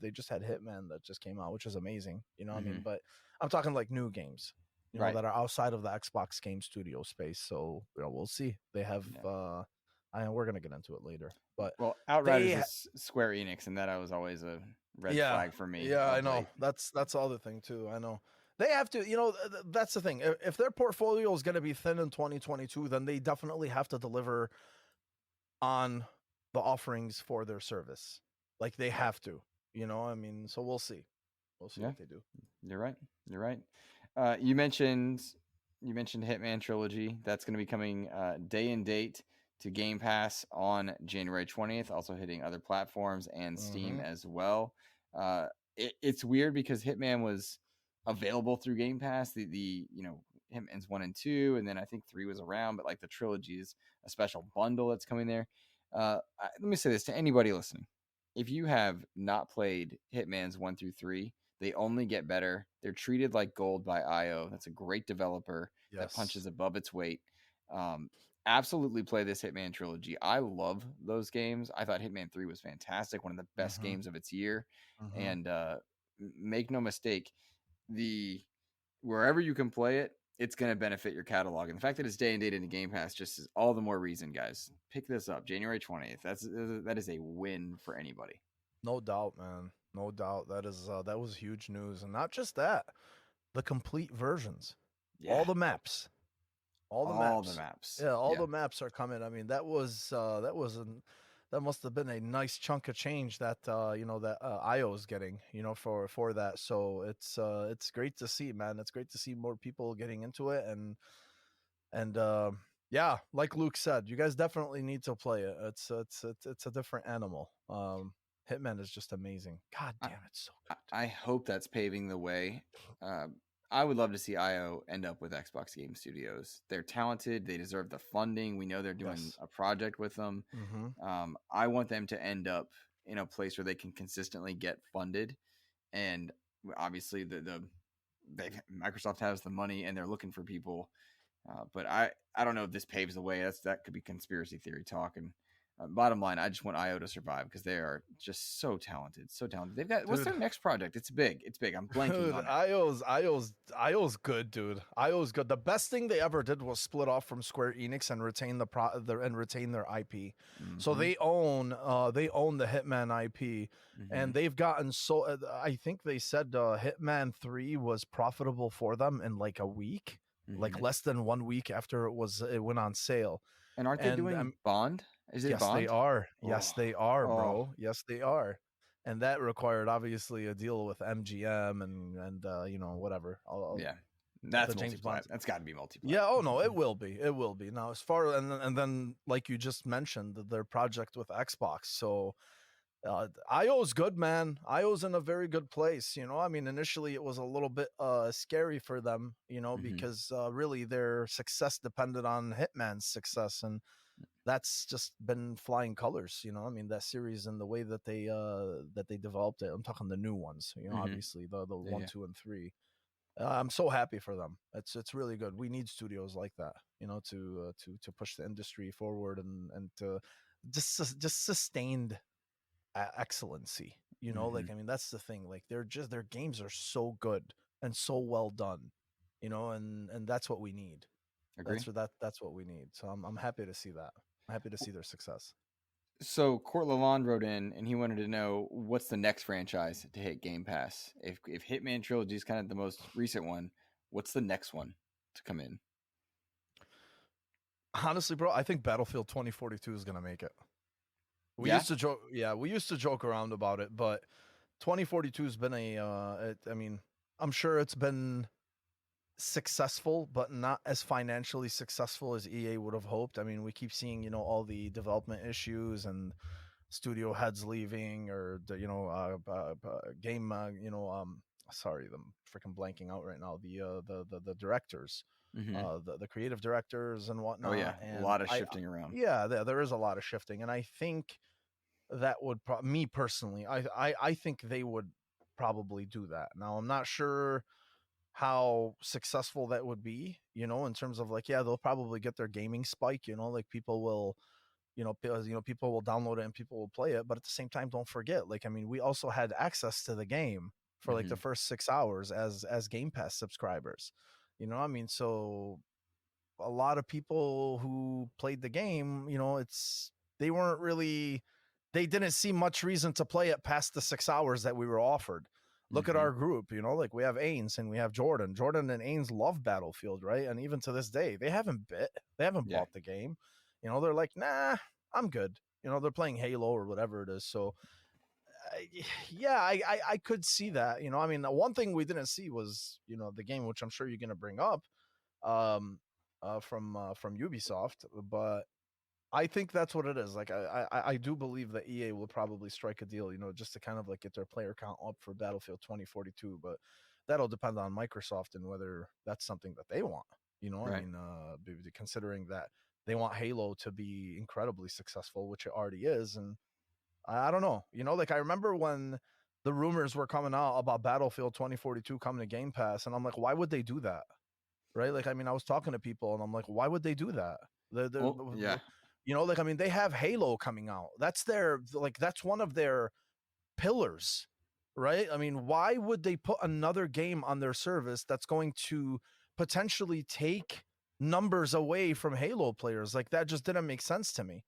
they just had Hitman that just came out, which is amazing. I mean, but I'm talking like new games, that are outside of the Xbox game studio space. So we'll see. They have. We're gonna get into it later, but Outriders is Square Enix, and that was always a red flag for me. Yeah, I know. That's the other thing too. I know. They have to, that's the thing. If their portfolio is going to be thin in 2022, then they definitely have to deliver on the offerings for their service. Like, they have to, I mean, so we'll see. We'll see what they do. You're right. You mentioned Hitman Trilogy. That's going to be coming day and date to Game Pass on January 20th, also hitting other platforms and Steam as well. It's weird because Hitman was available through Game Pass. The Hitman's 1 and 2, and then I think 3 was around, but like the trilogy is a special bundle that's coming there. Let me say this to anybody listening. If you have not played Hitman's 1 through 3, they only get better. They're treated like gold by IO. That's a great developer that punches above its weight. Absolutely play this Hitman Trilogy. I love those games. I thought Hitman 3 was fantastic, one of the best games of its year. And make no mistake, wherever you can play it, it's going to benefit your catalog. And the fact that it's day and date into Game Pass just is all the more reason, guys. Pick this up January 20th. That is a win for anybody. No doubt, man. No doubt. That was huge news. And not just that, the complete versions, all the maps. All the maps. Yeah, all the maps are coming. I mean, that must have been a nice chunk of change that IO is getting, for that. So it's great to see, man. It's great to see more people getting into it, and yeah, like Luke said, you guys definitely need to play it. It's a different animal. Hitman is just amazing. God damn, it's so good. I hope that's paving the way. I would love to see IO end up with Xbox Game Studios. They're talented. They deserve the funding. We know they're doing a project with them. I want them to end up in a place where they can consistently get funded. And obviously the Microsoft has the money and they're looking for people. But I don't know if this paves the way. That could be conspiracy theory talk. And bottom line, I just want IO to survive because they are just so talented, so talented. They've got what's their next project? It's big. I'm blanking on it. IO's good, dude. IO's good. The best thing they ever did was split off from Square Enix and retain retain their IP. Mm-hmm. So they own the Hitman IP, and they've gotten so. I think they said Hitman 3 was profitable for them in like a week, like less than 1 week after it went on sale. And aren't they doing Bond? Is it yes, Bond? they are. Yes, they are, bro. Yes, they are. And that required obviously a deal with MGM and whatever. Yeah, that's James Bond. That's got to be multiplayer. Yeah. Oh no, it will be. It will be. Now, as far and then like you just mentioned, their project with Xbox. So IO's good, man. IO's in a very good place. I mean, initially it was a little bit scary for them, because really their success depended on Hitman's success, and that's just been flying colors. I mean, that series and the way that they developed it. I'm talking the new ones. Obviously the 1, 2, and 3. I'm so happy for them. It's really good. We need studios like that, to push the industry forward and to just sustained excellency. Like, I mean, that's the thing. Like, their games are so good and so well done. And that's what we need. Agree. That's what we need. So I'm happy to see that. I'm happy to see their success. So Court Lalonde wrote in, and he wanted to know what's the next franchise to hit Game Pass. If Hitman Trilogy is kind of the most recent one, what's the next one to come in? Honestly, bro, I think Battlefield 2042 is gonna make it. We used to joke, we used to joke around about it, but 2042 has been I mean, I'm sure it's been successful, but not as financially successful as EA would have hoped. I mean, we keep seeing, all the development issues and studio heads leaving, or the, game, sorry, I'm freaking blanking out right now. The directors, the creative directors and whatnot. Oh yeah, and a lot of shifting around. Yeah, there is a lot of shifting, and I think that would me personally, I think they would probably do that. Now, I'm not sure how successful that would be, in terms of like, yeah, they'll probably get their gaming spike, like people will, people will download it and people will play it. But at the same time, don't forget, like, I mean, we also had access to the game for like the first 6 hours as Game Pass subscribers, I mean, so a lot of people who played the game, they didn't see much reason to play it past the 6 hours that we were offered. Look at our group, like we have Ains and we have Jordan. Jordan and Ains love Battlefield, right? And even to this day, they haven't bought the game. They're like, nah, I'm good. They're playing Halo or whatever it is. So, I could see that. I mean, the one thing we didn't see was, the game, which I'm sure you're going to bring up, from Ubisoft, but I think that's what it is. Like, I do believe that EA will probably strike a deal, just to kind of like get their player count up for Battlefield 2042. But that'll depend on Microsoft and whether that's something that they want. Right. I mean, considering that they want Halo to be incredibly successful, which it already is. And I don't know, like I remember when the rumors were coming out about Battlefield 2042 coming to Game Pass, and I'm like, why would they do that? Right? Like, I mean, I was talking to people and I'm like, why would they do that? Yeah. Like, I mean, they have Halo coming out. That's that's one of their pillars, right? I mean, why would they put another game on their service that's going to potentially take numbers away from Halo players? Like, that just didn't make sense to me.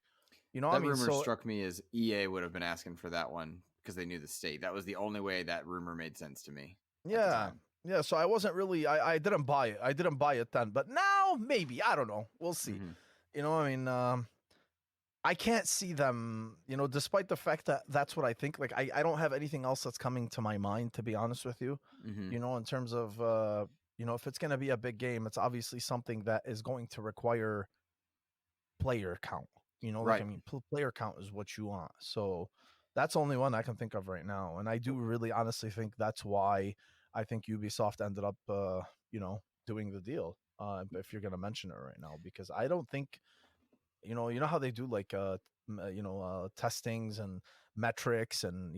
That rumor struck me as EA would have been asking for that one because they knew the state. That was the only way that rumor made sense to me. Yeah. Yeah. So I wasn't really, I didn't buy it. I didn't buy it then, but now maybe, I don't know. We'll see. I mean, I can't see them, despite the fact that that's what I think. Like, I don't have anything else that's coming to my mind, to be honest with you. In terms of, if it's going to be a big game, it's obviously something that is going to require player count. Right. I mean, player count is what you want. So that's the only one I can think of right now. And I do really honestly think that's why I think Ubisoft ended up, doing the deal. If you're going to mention it right now, because I don't think, you know how they do like testings and metrics and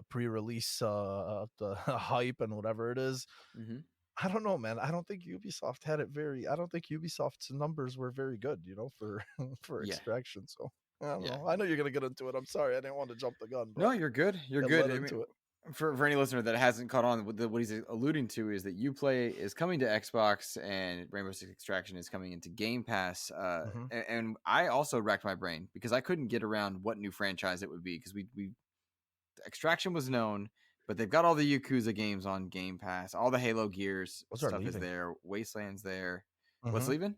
pre-release the hype and whatever it is. Mm-hmm. I don't know, man. I don't think Ubisoft had it very. I don't think Ubisoft's numbers were very good, for for Yeah. Extraction. So I don't Yeah. know. I know you're gonna get into it. I'm sorry, I didn't want to jump the gun. But No, you're good. You're get good. led I into mean, it. for any listener that hasn't caught on, what he's alluding to is that Uplay is coming to Xbox and Rainbow Six Extraction is coming into Game Pass. Mhm. And I also racked my brain because I couldn't get around what new franchise it would be because we Extraction was known, but they've got all the Yakuza games on Game Pass. All the Halo Gears Those are stuff is leaving. there. Wasteland's there. What's Mhm. leaving?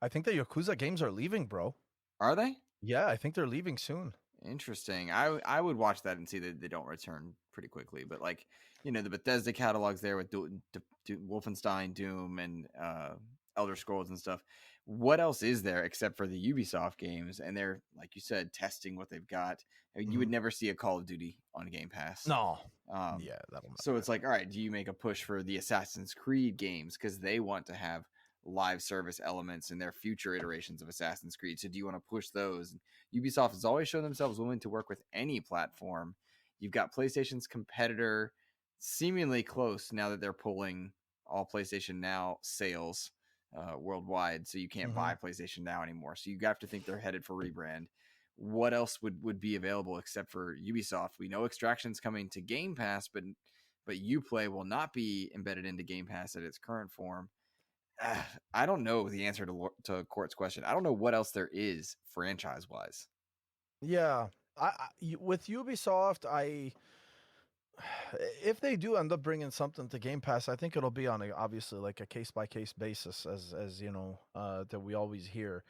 I think the Yakuza games are leaving, bro. Are they? Yeah, I think they're leaving soon. Interesting. I would watch that and see that they don't return pretty quickly. But like, the Bethesda catalog's there with Wolfenstein, Doom, and Elder Scrolls and stuff. What else is there except for the Ubisoft games? And they're, like you said, testing what they've got. I mean, you would never see a Call of Duty on Game Pass. No. Um, Yeah, that'll matter. so it's like, all right, do you make a push for the Assassin's Creed games because they want to have live service elements in their future iterations of Assassin's Creed? So do you want to push those? Ubisoft has always shown themselves willing to work with any platform. You've got PlayStation's competitor seemingly close now that they're pulling all PlayStation Now sales worldwide, so you can't buy PlayStation Now anymore. So you have to think they're headed for rebrand. What else would be available except for Ubisoft? We know Extraction's coming to Game Pass, but Uplay will not be embedded into Game Pass at its current form. I don't know the answer to Court's question. I don't know what else there is franchise wise. Yeah, with Ubisoft, if they do end up bringing something to Game Pass, I think it'll be on obviously like a case by case basis, as that we always hear.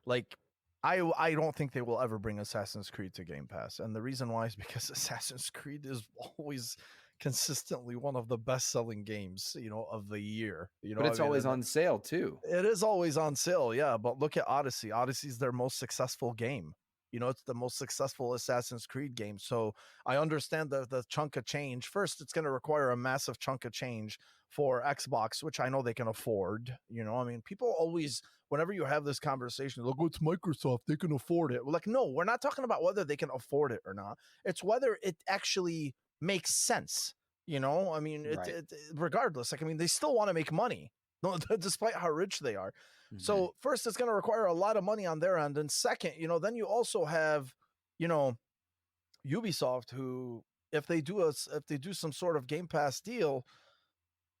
Like, I don't think they will ever bring Assassin's Creed to Game Pass, and the reason why is because Assassin's Creed is always consistently one of the best selling games of the year. But it's always on sale too. It is always on sale, yeah. But look at Odyssey. Odyssey's their most successful game. It's the most successful Assassin's Creed game. So I understand the chunk of change. First, it's going to require a massive chunk of change for Xbox, which I know they can afford. I mean, people always, whenever you have this conversation, look, it's Microsoft, they can afford it. We're like, no, we're not talking about whether they can afford it or not. It's whether it actually makes sense. I mean, Right. regardless, like, I mean, they still want to make money, despite how rich they are. So first, it's going to require a lot of money on their end, and second, then you also have, Ubisoft, who if they do some sort of Game Pass deal,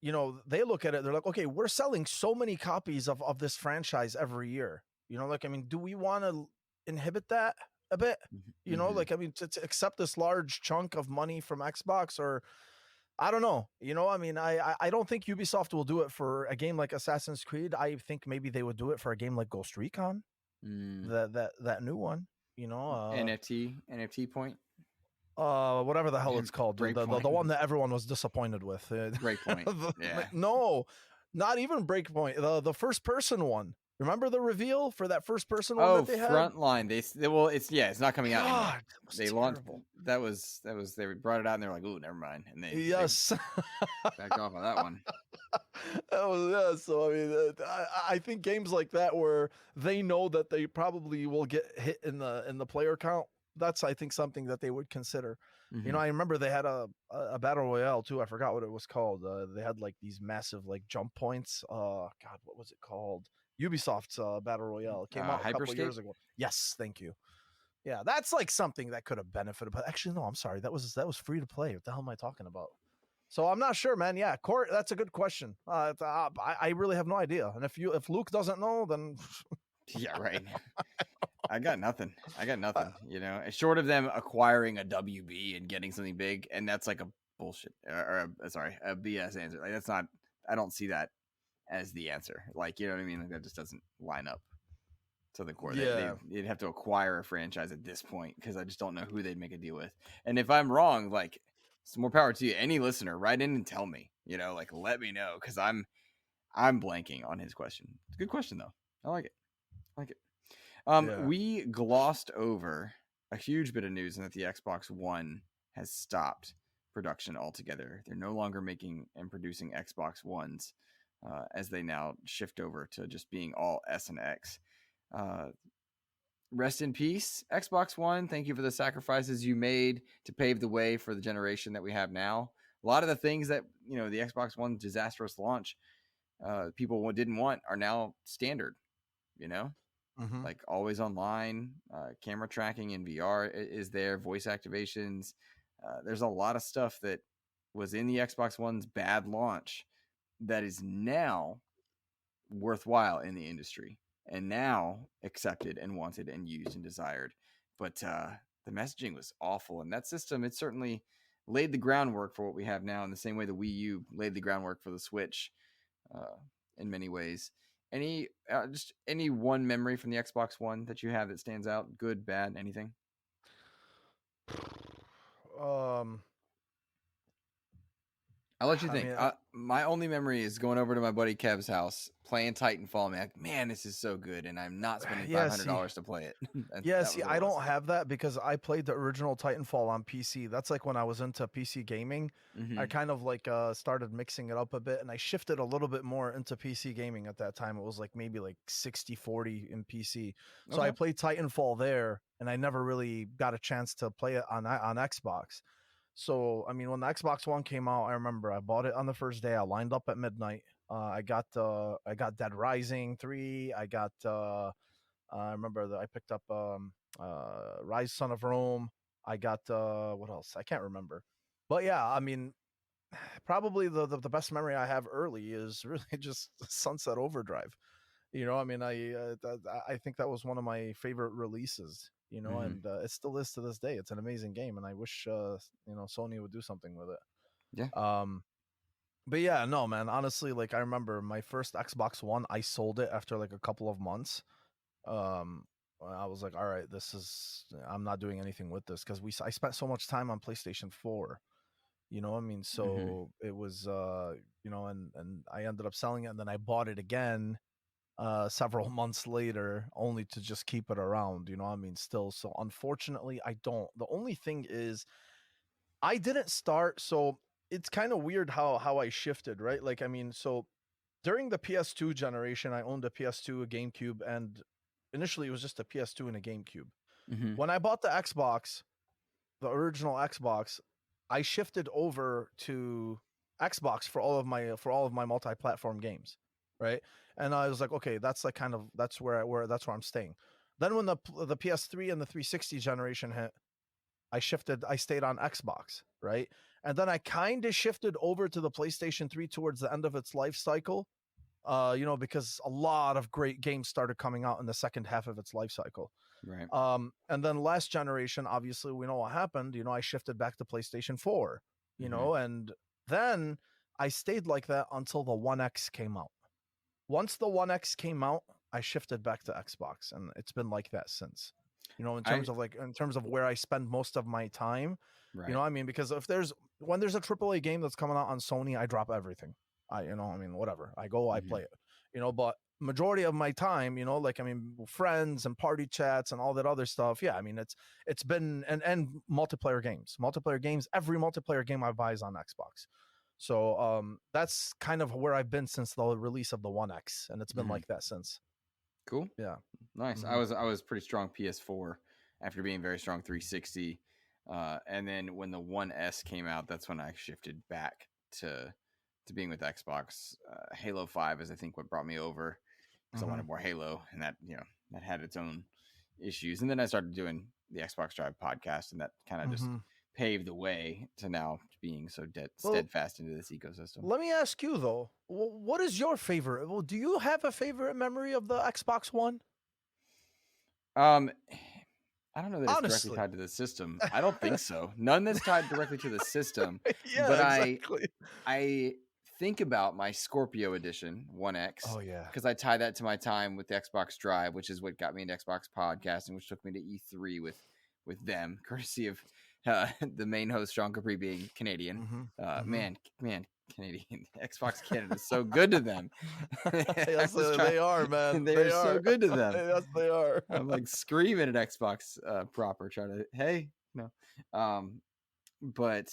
they look at it, they're like, okay, we're selling so many copies of this franchise every year. Like, I mean, do we want to inhibit that a bit? Like, I mean, to accept this large chunk of money from Xbox, or I don't know. I mean, I don't think Ubisoft will do it for a game like Assassin's Creed. I think maybe they would do it for a game like Ghost Recon, that new one. NFT point. Whatever the hell it's called, the one that everyone was disappointed with. Breakpoint. Yeah. No, not even Breakpoint. The first person one. Remember the reveal for that first person one that they had? Frontline. It's not coming out anymore. They launched terrible. they brought it out and they're like, "Ooh, never mind." And they backed off on that one. So I mean, I think games like that where they know that they probably will get hit in the player count, that's, I think, something that they would consider. I remember they had a battle royale too. I forgot what it was called. They had like these massive like jump points. God, what was it called? Ubisoft's battle royale. It came out a couple of years ago. Yes, thank you. Yeah, that's like something that could have benefited. But actually, no, I'm sorry. That was free to play. What the hell am I talking about? So I'm not sure, man. Yeah, Court, that's a good question. I really have no idea. And if Luke doesn't know, then yeah, right. I got nothing. Short of them acquiring a WB and getting something big, and that's like a bullshit a BS answer. Like, that's not. I don't see that as the answer. Like, you know what I mean? Like, that just doesn't line up to the core. Yeah. They'd have to acquire a franchise at this point because I just don't know who they'd make a deal with. And if I'm wrong, like, some more power to you. Any listener, write in and tell me. Like, let me know, because I'm blanking on his question. It's a good question though. I like it. We glossed over a huge bit of news in that the Xbox One has stopped production altogether. They're no longer making and producing Xbox Ones, as they now shift over to just being all S and X. rest in peace, Xbox One. Thank you for the sacrifices you made to pave the way for the generation that we have now. A lot of the things that, the Xbox One's disastrous launch people didn't want are now standard, Mm-hmm. like always online, camera tracking in VR is there, voice activations. There's a lot of stuff that was in the Xbox One's bad launch that is now worthwhile in the industry and now accepted and wanted and used and desired. But the messaging was awful, and that system, it certainly laid the groundwork for what we have now in the same way the Wii U laid the groundwork for the Switch in many ways. Any one memory from the Xbox One that you have that stands out? Good, bad, anything? I'll let you I think. mean, My only memory is going over to my buddy Kev's house, playing Titanfall. Man, this is so good, and I'm not spending $500 to play it. I don't have that because I played the original Titanfall on PC. That's like when I was into PC gaming. Mm-hmm. I kind of like started mixing it up a bit, and I shifted a little bit more into PC gaming at that time. It was like maybe like 60-40 in PC. So I played Titanfall there, and I never really got a chance to play it on Xbox. So, I mean, when the Xbox One came out, I remember I bought it on the first day. I lined up at midnight. I got Dead Rising 3. I remember that I picked up Rise Son of Rome. I got what else? I can't remember. But yeah, I mean, probably the best memory I have early is really just Sunset Overdrive. I mean, I think that was one of my favorite releases. And it still is to this day. It's an amazing game, and I wish Sony would do something with it. Yeah. But yeah, no, man. Honestly, like I remember my first Xbox One, I sold it after like a couple of months. I was like, all right, I'm not doing anything with this because I spent so much time on PlayStation 4. I mean, so it was and I ended up selling it, and then I bought it again several months later only to just keep it around, I mean, still. So unfortunately I don't. The only thing is I didn't start, so it's kind of weird how I shifted, right? Like, I mean, so during the PS2 generation, I owned a PS2, a GameCube, and initially it was just a PS2 and a GameCube. Mm-hmm. When I bought the Xbox, the original Xbox, I shifted over to Xbox for all of my multi-platform games, right? And I was like, okay, that's like that's where I'm staying. Then when the PS3 and the 360 generation hit, I stayed on Xbox, right? And then I kind of shifted over to the PlayStation 3 towards the end of its life cycle, because a lot of great games started coming out in the second half of its life cycle. Right. And then last generation, obviously, we know what happened. I shifted back to PlayStation 4, and then I stayed like that until the One X came out. Once the One X came out, I shifted back to Xbox, and it's been like that since. In terms of where I spend most of my time, right. I mean, because when there's a AAA game that's coming out on Sony, I drop everything. I mean, whatever. I go, I play it. But majority of my time, friends and party chats and all that other stuff. Yeah, I mean, it's been and multiplayer games. Every multiplayer game I buy is on Xbox. So that's kind of where I've been since the release of the One X, and it's been like that since. Cool. Yeah. Nice. I was pretty strong PS4 after being very strong 360. And then when the One S came out, that's when I shifted back to being with Xbox. Halo 5 is I think what brought me over because I wanted more Halo, and that that had its own issues. And then I started doing the Xbox Drive podcast, and that kind of just paved the way to now being so steadfast into this ecosystem. Let me ask you though, what is your favorite? Well, do you have a favorite memory of the Xbox One? I don't know that it's directly tied to the system. I don't think so. None that's tied directly to the system. Yeah, but exactly. I think about my Scorpio edition 1X. Oh yeah. Because I tie that to my time with the Xbox Drive, which is what got me into Xbox podcasting, which took me to E3 with them, courtesy of the main host Sean Capri being Canadian. Man, Canadian Xbox Canada is so good to them. Yes, they are, man. They are so good to them. Yes, they are. I'm like screaming at Xbox proper, trying to no. But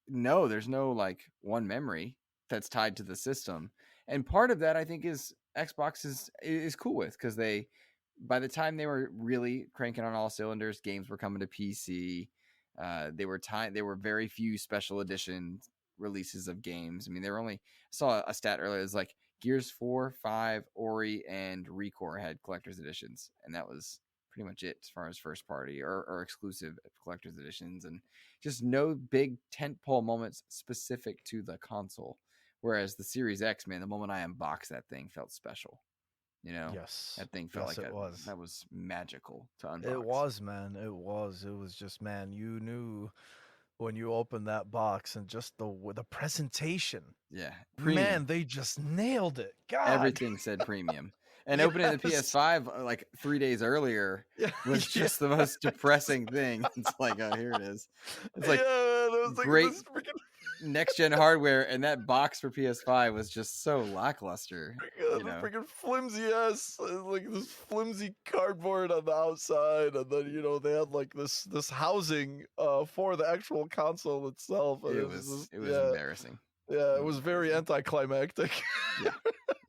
no, there's no like one memory that's tied to the system, and part of that I think is Xbox is cool with because they by the time they were really cranking on all cylinders, games were coming to PC. They were very few special edition releases of games. I mean, there were only saw a stat earlier. It was like Gears 4, 5, Ori, and Recore had collector's editions, and that was pretty much it as far as first party or exclusive collector's editions, and just no big tentpole moments specific to the console. Whereas the Series X, man, the moment I unboxed that thing felt special. Yes. That thing felt Yes, like it was. that was magical to unbox. It was, man. It was. It was just, man, you knew when you opened that box and just the presentation. Yeah. Premium. Man, they just nailed it. God. Everything said premium. And opening the PS5 like 3 days earlier was just the most depressing thing. It's like, oh, here it is. It's like, great next gen hardware, and that box for PS5 was just so lackluster. The freaking flimsy ass, like this flimsy cardboard on the outside, and then they had like this housing for the actual console itself. And it was embarrassing. Yeah, it was very anticlimactic.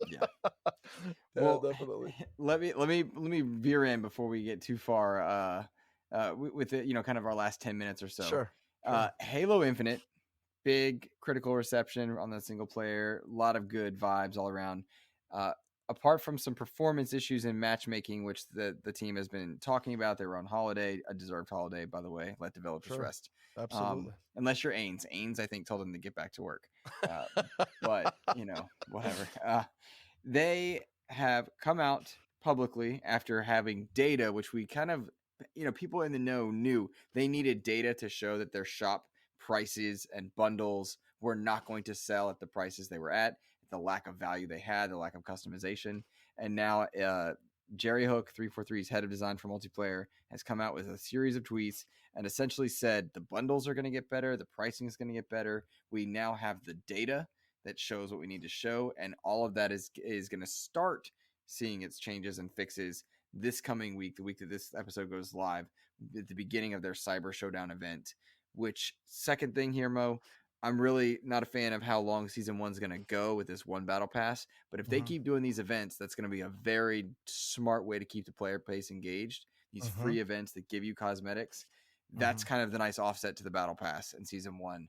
Yeah. Well, definitely. Let me veer in before we get too far. With it, kind of our last 10 minutes or so. Sure. Halo Infinite, big critical reception on the single player. A lot of good vibes all around. Apart from some performance issues in matchmaking, which the team has been talking about, they were on holiday, a deserved holiday, by the way. Let developers rest. Absolutely. Unless you're Ains. Ains, I think, told them to get back to work. But, whatever. They have come out publicly after having data, which we kind of, people in the know knew they needed data to show that their shop prices and bundles were not going to sell at the prices they were at, the lack of value they had, the lack of customization. And now Jerry Hook, 343's head of design for multiplayer, has come out with a series of tweets and essentially said the bundles are going to get better, the pricing is going to get better. We now have the data that shows what we need to show, and all of that is going to start seeing its changes and fixes this coming week, the week that this episode goes live, at the beginning of their Cyber Showdown event. Which, second thing here, Mo, I'm really not a fan of how long season 1's going to go with this one battle pass. But if they keep doing these events, that's going to be a very smart way to keep the player base engaged. These free events that give you cosmetics, that's kind of the nice offset to the battle pass in season 1.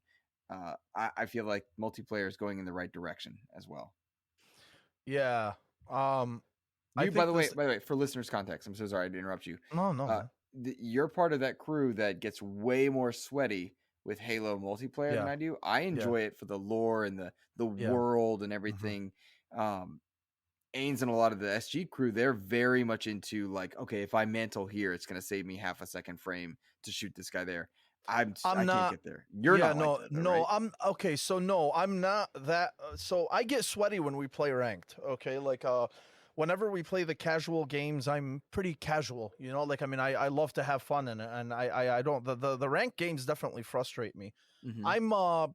I feel like multiplayer is going in the right direction as well. Yeah. By the way, for listeners' context, I'm so sorry to interrupt you. No. You're part of that crew that gets way more sweaty with Halo multiplayer than I do. I enjoy it for the lore and the world and everything. Ains and a lot of the SG crew, they're very much into like, okay, if I mantle here, it's going to save me half a second frame to shoot this guy there. I can't get there. You're not. No, like that, though, no. right? I'm okay. So no, I'm not that. So I get sweaty when we play ranked. Okay, like whenever we play the casual games, I'm pretty casual. Like I mean, I love to have fun in it, and I don't. The ranked games definitely frustrate me. I'm a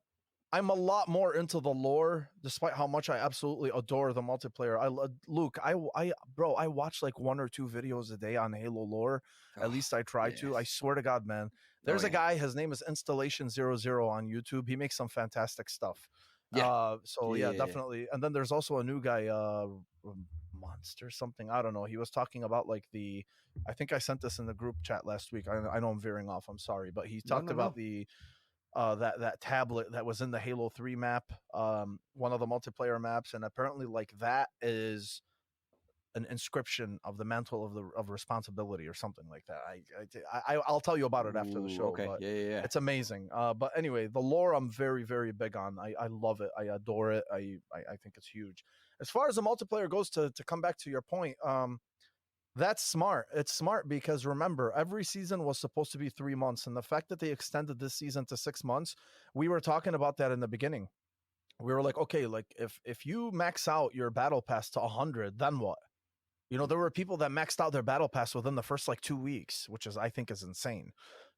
lot more into the lore, despite how much I absolutely adore the multiplayer. Luke, I watch like 1 or 2 videos a day on Halo lore. At least I try to. I swear to God, man. There's a guy, his name is Installation00 on YouTube. He makes some fantastic stuff. Definitely. And then there's also a new guy, Monster something. I don't know. He was talking about like I think I sent this in the group chat last week. I know I'm veering off. I'm sorry, but he talked about the that tablet that was in the Halo 3 map, one of the multiplayer maps, and apparently like that is an inscription of the mantle of responsibility or something like that. I'll tell you about it after the show. Okay. But Yeah. It's amazing. But anyway, the lore I'm very, very big on. I love it. I adore it. I think it's huge. As far as the multiplayer goes, to come back to your point, that's smart. It's smart because remember, every season was supposed to be 3 months, and the fact that they extended this season to 6 months, we were talking about that in the beginning. We were like, okay, like if you max out your battle pass to 100, then what? There were people that maxed out their battle pass within the first like 2 weeks, which I think is insane.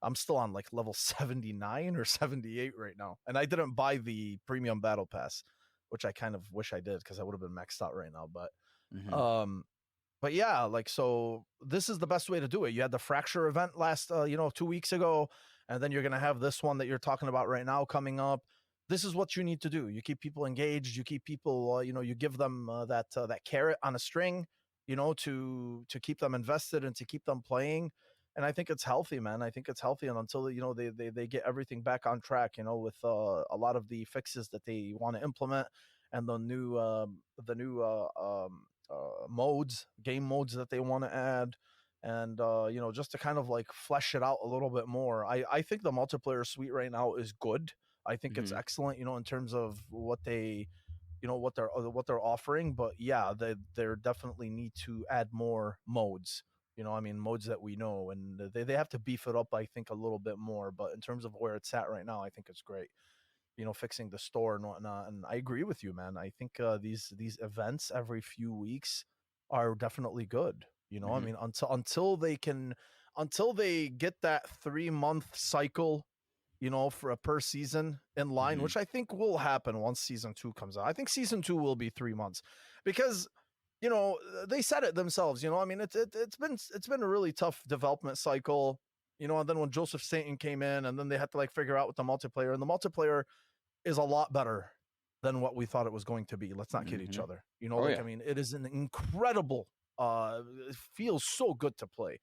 I'm still on like level 79 or 78 right now, and I didn't buy the premium battle pass, which I kind of wish I did because I would have been maxed out right now. But yeah, like, so this is the best way to do it. You had the Fracture event last 2 weeks ago, and then you're gonna have this one that you're talking about right now coming up. This is what you need to do. You keep people engaged. You keep people, you give them that carrot on a string. to keep them invested and to keep them playing. And I think it's healthy, man. I think it's healthy, and until they get everything back on track, with a lot of the fixes that they want to implement, and the new game modes that they want to add, and just to kind of like flesh it out a little bit more. I think the multiplayer suite right now is good. I think it's Mhm. excellent, in terms of what they're offering. But yeah, they definitely need to add more modes. Modes that we know, and they have to beef it up, I think, a little bit more. But in terms of where it's at right now, I think it's great. Fixing the store and whatnot. And I agree with you, man. I think these events every few weeks are definitely good. Mhm. Until they get that 3-month cycle, for a per season in line, Mhm. which I think will happen once season 2 comes out. I think season 2 will be 3 months, because they said it themselves. It's been a really tough development cycle. And then when Joseph Staten came in, and then they had to like figure out with the multiplayer, and the multiplayer is a lot better than what we thought it was going to be. Let's not kid each Mhm. other. Oh yeah. It is an incredible, it feels so good to play.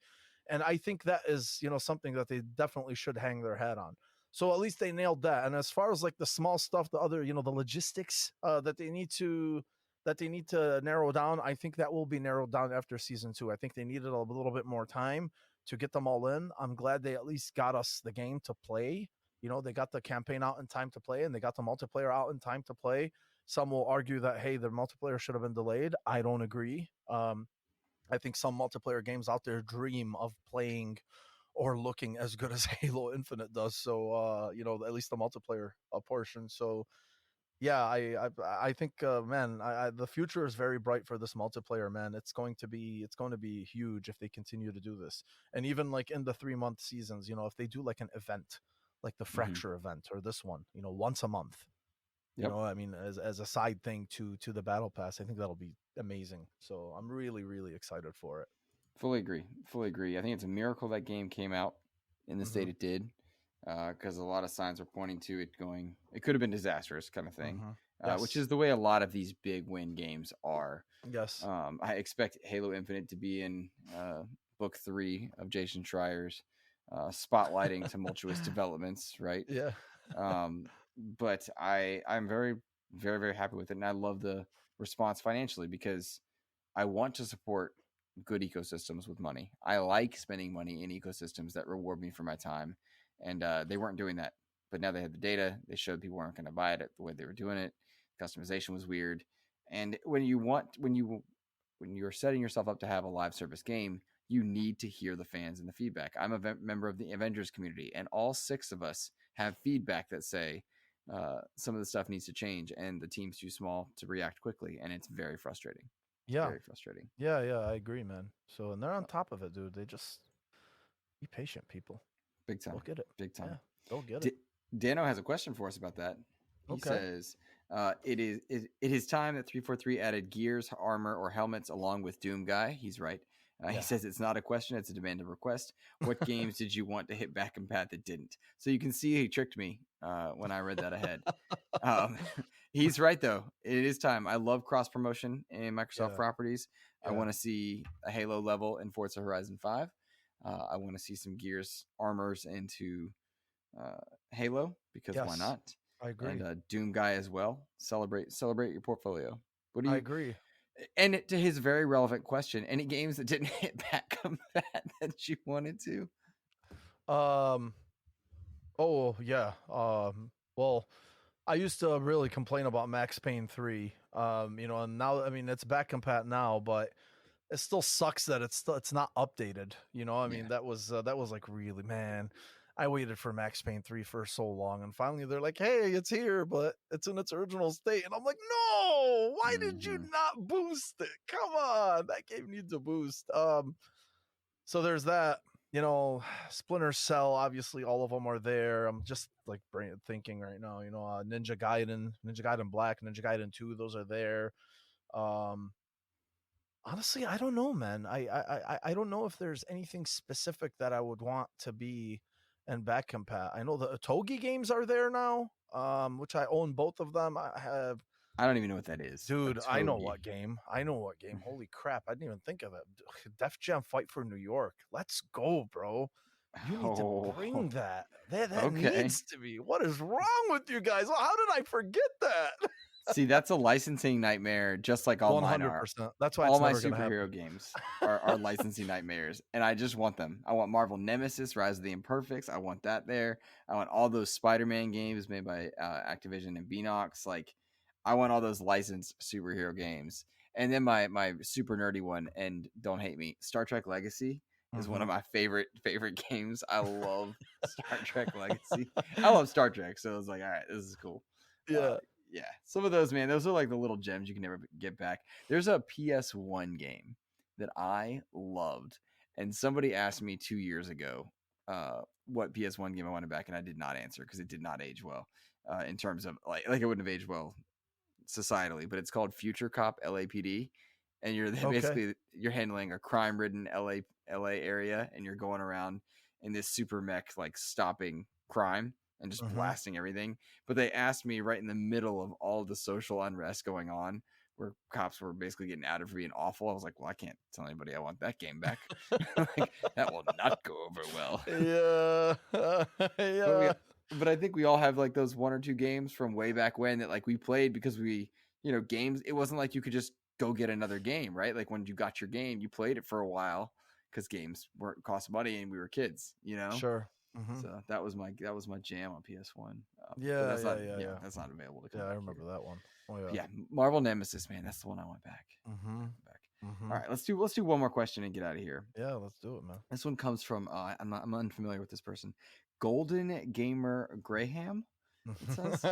And I think that is, something that they definitely should hang their hat on. So at least they nailed that. And as far as like the small stuff, the other, the logistics that they need to narrow down, I think that will be narrowed down after season 2. I think they needed a little bit more time to get them all in. I'm glad they at least got us the game to play. They got the campaign out in time to play, and they got the multiplayer out in time to play. Some will argue that, hey, the multiplayer should have been delayed. I don't agree. I think some multiplayer games out there dream of playing or looking as good as Halo Infinite does. So, at least the multiplayer portion. So, yeah, I think, man, the future is very bright for this multiplayer, man. It's going to be huge if they continue to do this. And even like in the 3-month seasons, if they do like an event, like the Mhm. Fracture event or this one, once a month, Yep. as a side thing to the battle pass, I think that'll be amazing. So I'm really, really excited for it. Fully agree. Fully agree. I think it's a miracle that game came out in the Mm-hmm. state it did, because a lot of signs were pointing to it going. It could have been disastrous, kind of thing, Mm-hmm. which Yes. is the way a lot of these big win games are. Yes. I expect Halo Infinite to be in book 3 of Jason Schreier's spotlighting tumultuous developments, right? Yeah. Um, but I'm very, very, very happy with it, and I love the response financially, because I want to support good ecosystems with money. I like spending money in ecosystems that reward me for my time, and they weren't doing that. But now they had the data. They showed people weren't going to buy it the way they were doing it. Customization was weird, and when you're setting yourself up to have a live service game, you need to hear the fans and the feedback. I'm a member of the Avengers community, and all 6 of us have feedback that say some of the stuff needs to change, and the team's too small to react quickly, and it's very frustrating. Yeah. Very frustrating. Yeah. Yeah. I agree, man. So, and they're on top of it, dude. They just be patient, people. Big They'll time. get it. Big Yeah. time. They'll get it. D- Dano has a question for us about that. He Okay. says, it is time that 343 added gears, armor, or helmets along with Doom Guy. He's right. He Yeah. says it's not a question, it's a demand of request. What games did you want to hit back and pat that didn't? So you can see he tricked me when I read that ahead. Um, he's right, though. It is time. I love cross promotion in Microsoft Yeah. properties. I Yeah. want to see a Halo level in Forza Horizon 5. I want to see some gears, armors into uh, Halo, because why Yes. not? I And agree. Doom Guy as well. Celebrate your portfolio. What do I you? agree. And to his very relevant question, any games that didn't hit back combat that you wanted to? Um. Oh yeah. Well, I used to really complain about Max Payne 3. And now, it's back compat now, but it still sucks that it's not updated. Yeah. That was like, really, man. I waited for Max Payne 3 for so long, and finally they're like, "Hey, it's here, but it's in its original state." And I'm like, "No! Why did you Mm-hmm. not boost it? Come on, that game needs a boost." So there's that. Splinter Cell, obviously all of them are there. I'm just like thinking right now. Ninja Gaiden Black, Ninja Gaiden 2, those are there. Um, Honestly, I don't know, man. I don't know if there's anything specific that I would want to be in back compat. I know the Togi games are there now, which I own both of them. I don't even know what that is. Dude, A I know togie. what game. Holy crap. I didn't even think of it. Def Jam Fight for New York. Let's go, bro. You need to bring Oh, that. That okay. needs to be. What is wrong with you guys? How did I forget that? See, that's a licensing nightmare, just like all mine are. 100%. That's why All it's my never going to happen. superhero games are licensing nightmares, and I just want them. I want Marvel Nemesis, Rise of the Imperfects. I want that there. I want all those Spider-Man games made by Activision and Beanox. Like, I want all those licensed superhero games. And then my super nerdy one, and don't hate me, Star Trek Legacy is one of my favorite games. I love Star Trek Legacy. I love Star Trek, so I was like, all right, this is cool. Yeah. Yeah, some of those, man, those are like the little gems you can never get back. There's a PS1 game that I loved, and somebody asked me 2 years ago what PS1 game I wanted back, and I did not answer because it did not age well in terms of like it wouldn't have aged well societally. But it's called Future Cop LAPD, and you're basically you're handling a crime-ridden LA area, and you're going around in this super mech like stopping crime and just blasting everything. But they asked me right in the middle of all the social unrest going on, where cops were basically getting outed for being awful. I was like, well, I can't tell anybody I want that game back. Like, that will not go over well. Yeah. Yeah. But I think we all have like those one or two games from way back when that like we played because games. It wasn't like you could just go get another game, right? Like when you got your game, you played it for a while because games weren't cost money and we were kids, Sure. So that was my jam on PS1. Yeah, but that's not yeah. that's not available to come. Yeah, I back remember here. that one. Oh yeah. Yeah, Marvel Nemesis, man, that's the one I want back. All right, let's do one more question and get out of here. Yeah, let's do it, man. This one comes from I'm unfamiliar with this person. Golden Gamer Graham, it says.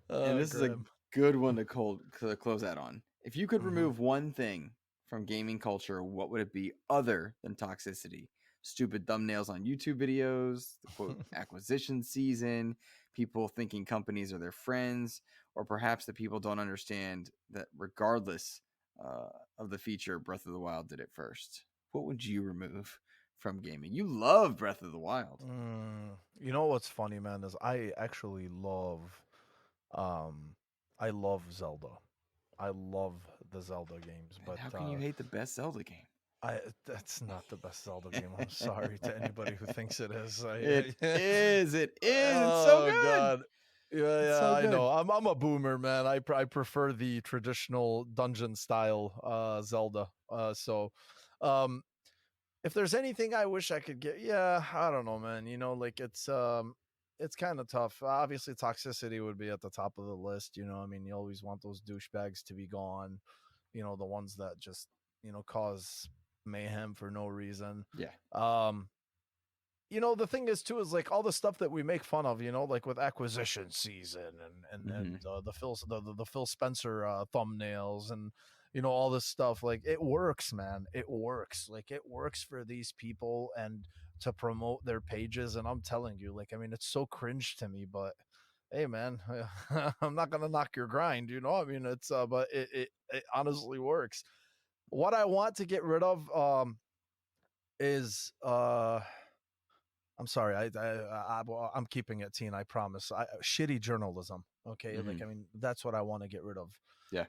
And this is a good one to close out on. If you could remove one thing from gaming culture, what would it be other than toxicity? Stupid thumbnails on YouTube videos, the quote acquisition season, people thinking companies are their friends, or perhaps that people don't understand that regardless of the feature, Breath of the Wild did it first. What would you remove from gaming? You love Breath of the Wild. You know what's funny, man, is I actually love Zelda. I love the Zelda games, but how can you hate the best Zelda game? That's not the best Zelda game. I'm sorry to anybody who thinks it is. It is. It's oh, so good. God. Yeah, so I know. I'm a boomer, man. I prefer the traditional dungeon style Zelda. If there's anything I wish I could get, I don't know, man. Like it's kind of tough. Obviously, toxicity would be at the top of the list. I mean, you always want those douchebags to be gone. The ones that just cause mayhem for no reason. Yeah. The thing is too is like all the stuff that we make fun of, like with acquisition season and the Phil Spencer thumbnails and all this stuff. Like it works, man. It works. Like it works for these people and to promote their pages. And I'm telling you, like, I mean, it's so cringe to me, but hey, man, I'm not gonna knock your grind. I mean, it's but it honestly works. What I want to get rid of is I'm sorry, I'm keeping it teen, I promise. Shitty journalism. Okay, like I mean that's what I want to get rid of. Yeah.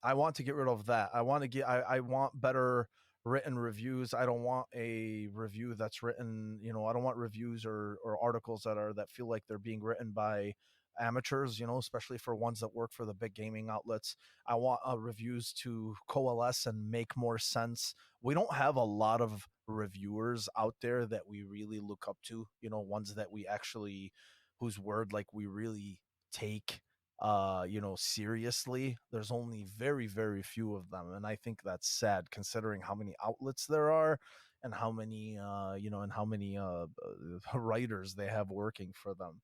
I want to get rid of that. I want better written reviews. I don't want a review that's written, I don't want reviews or articles that feel like they're being written by amateurs, especially for ones that work for the big gaming outlets. I want reviews to coalesce and make more sense. We don't have a lot of reviewers out there that we really look up to, ones that we actually, whose word like we really take seriously. There's only very, very few of them, and I think that's sad considering how many outlets there are and how many writers they have working for them.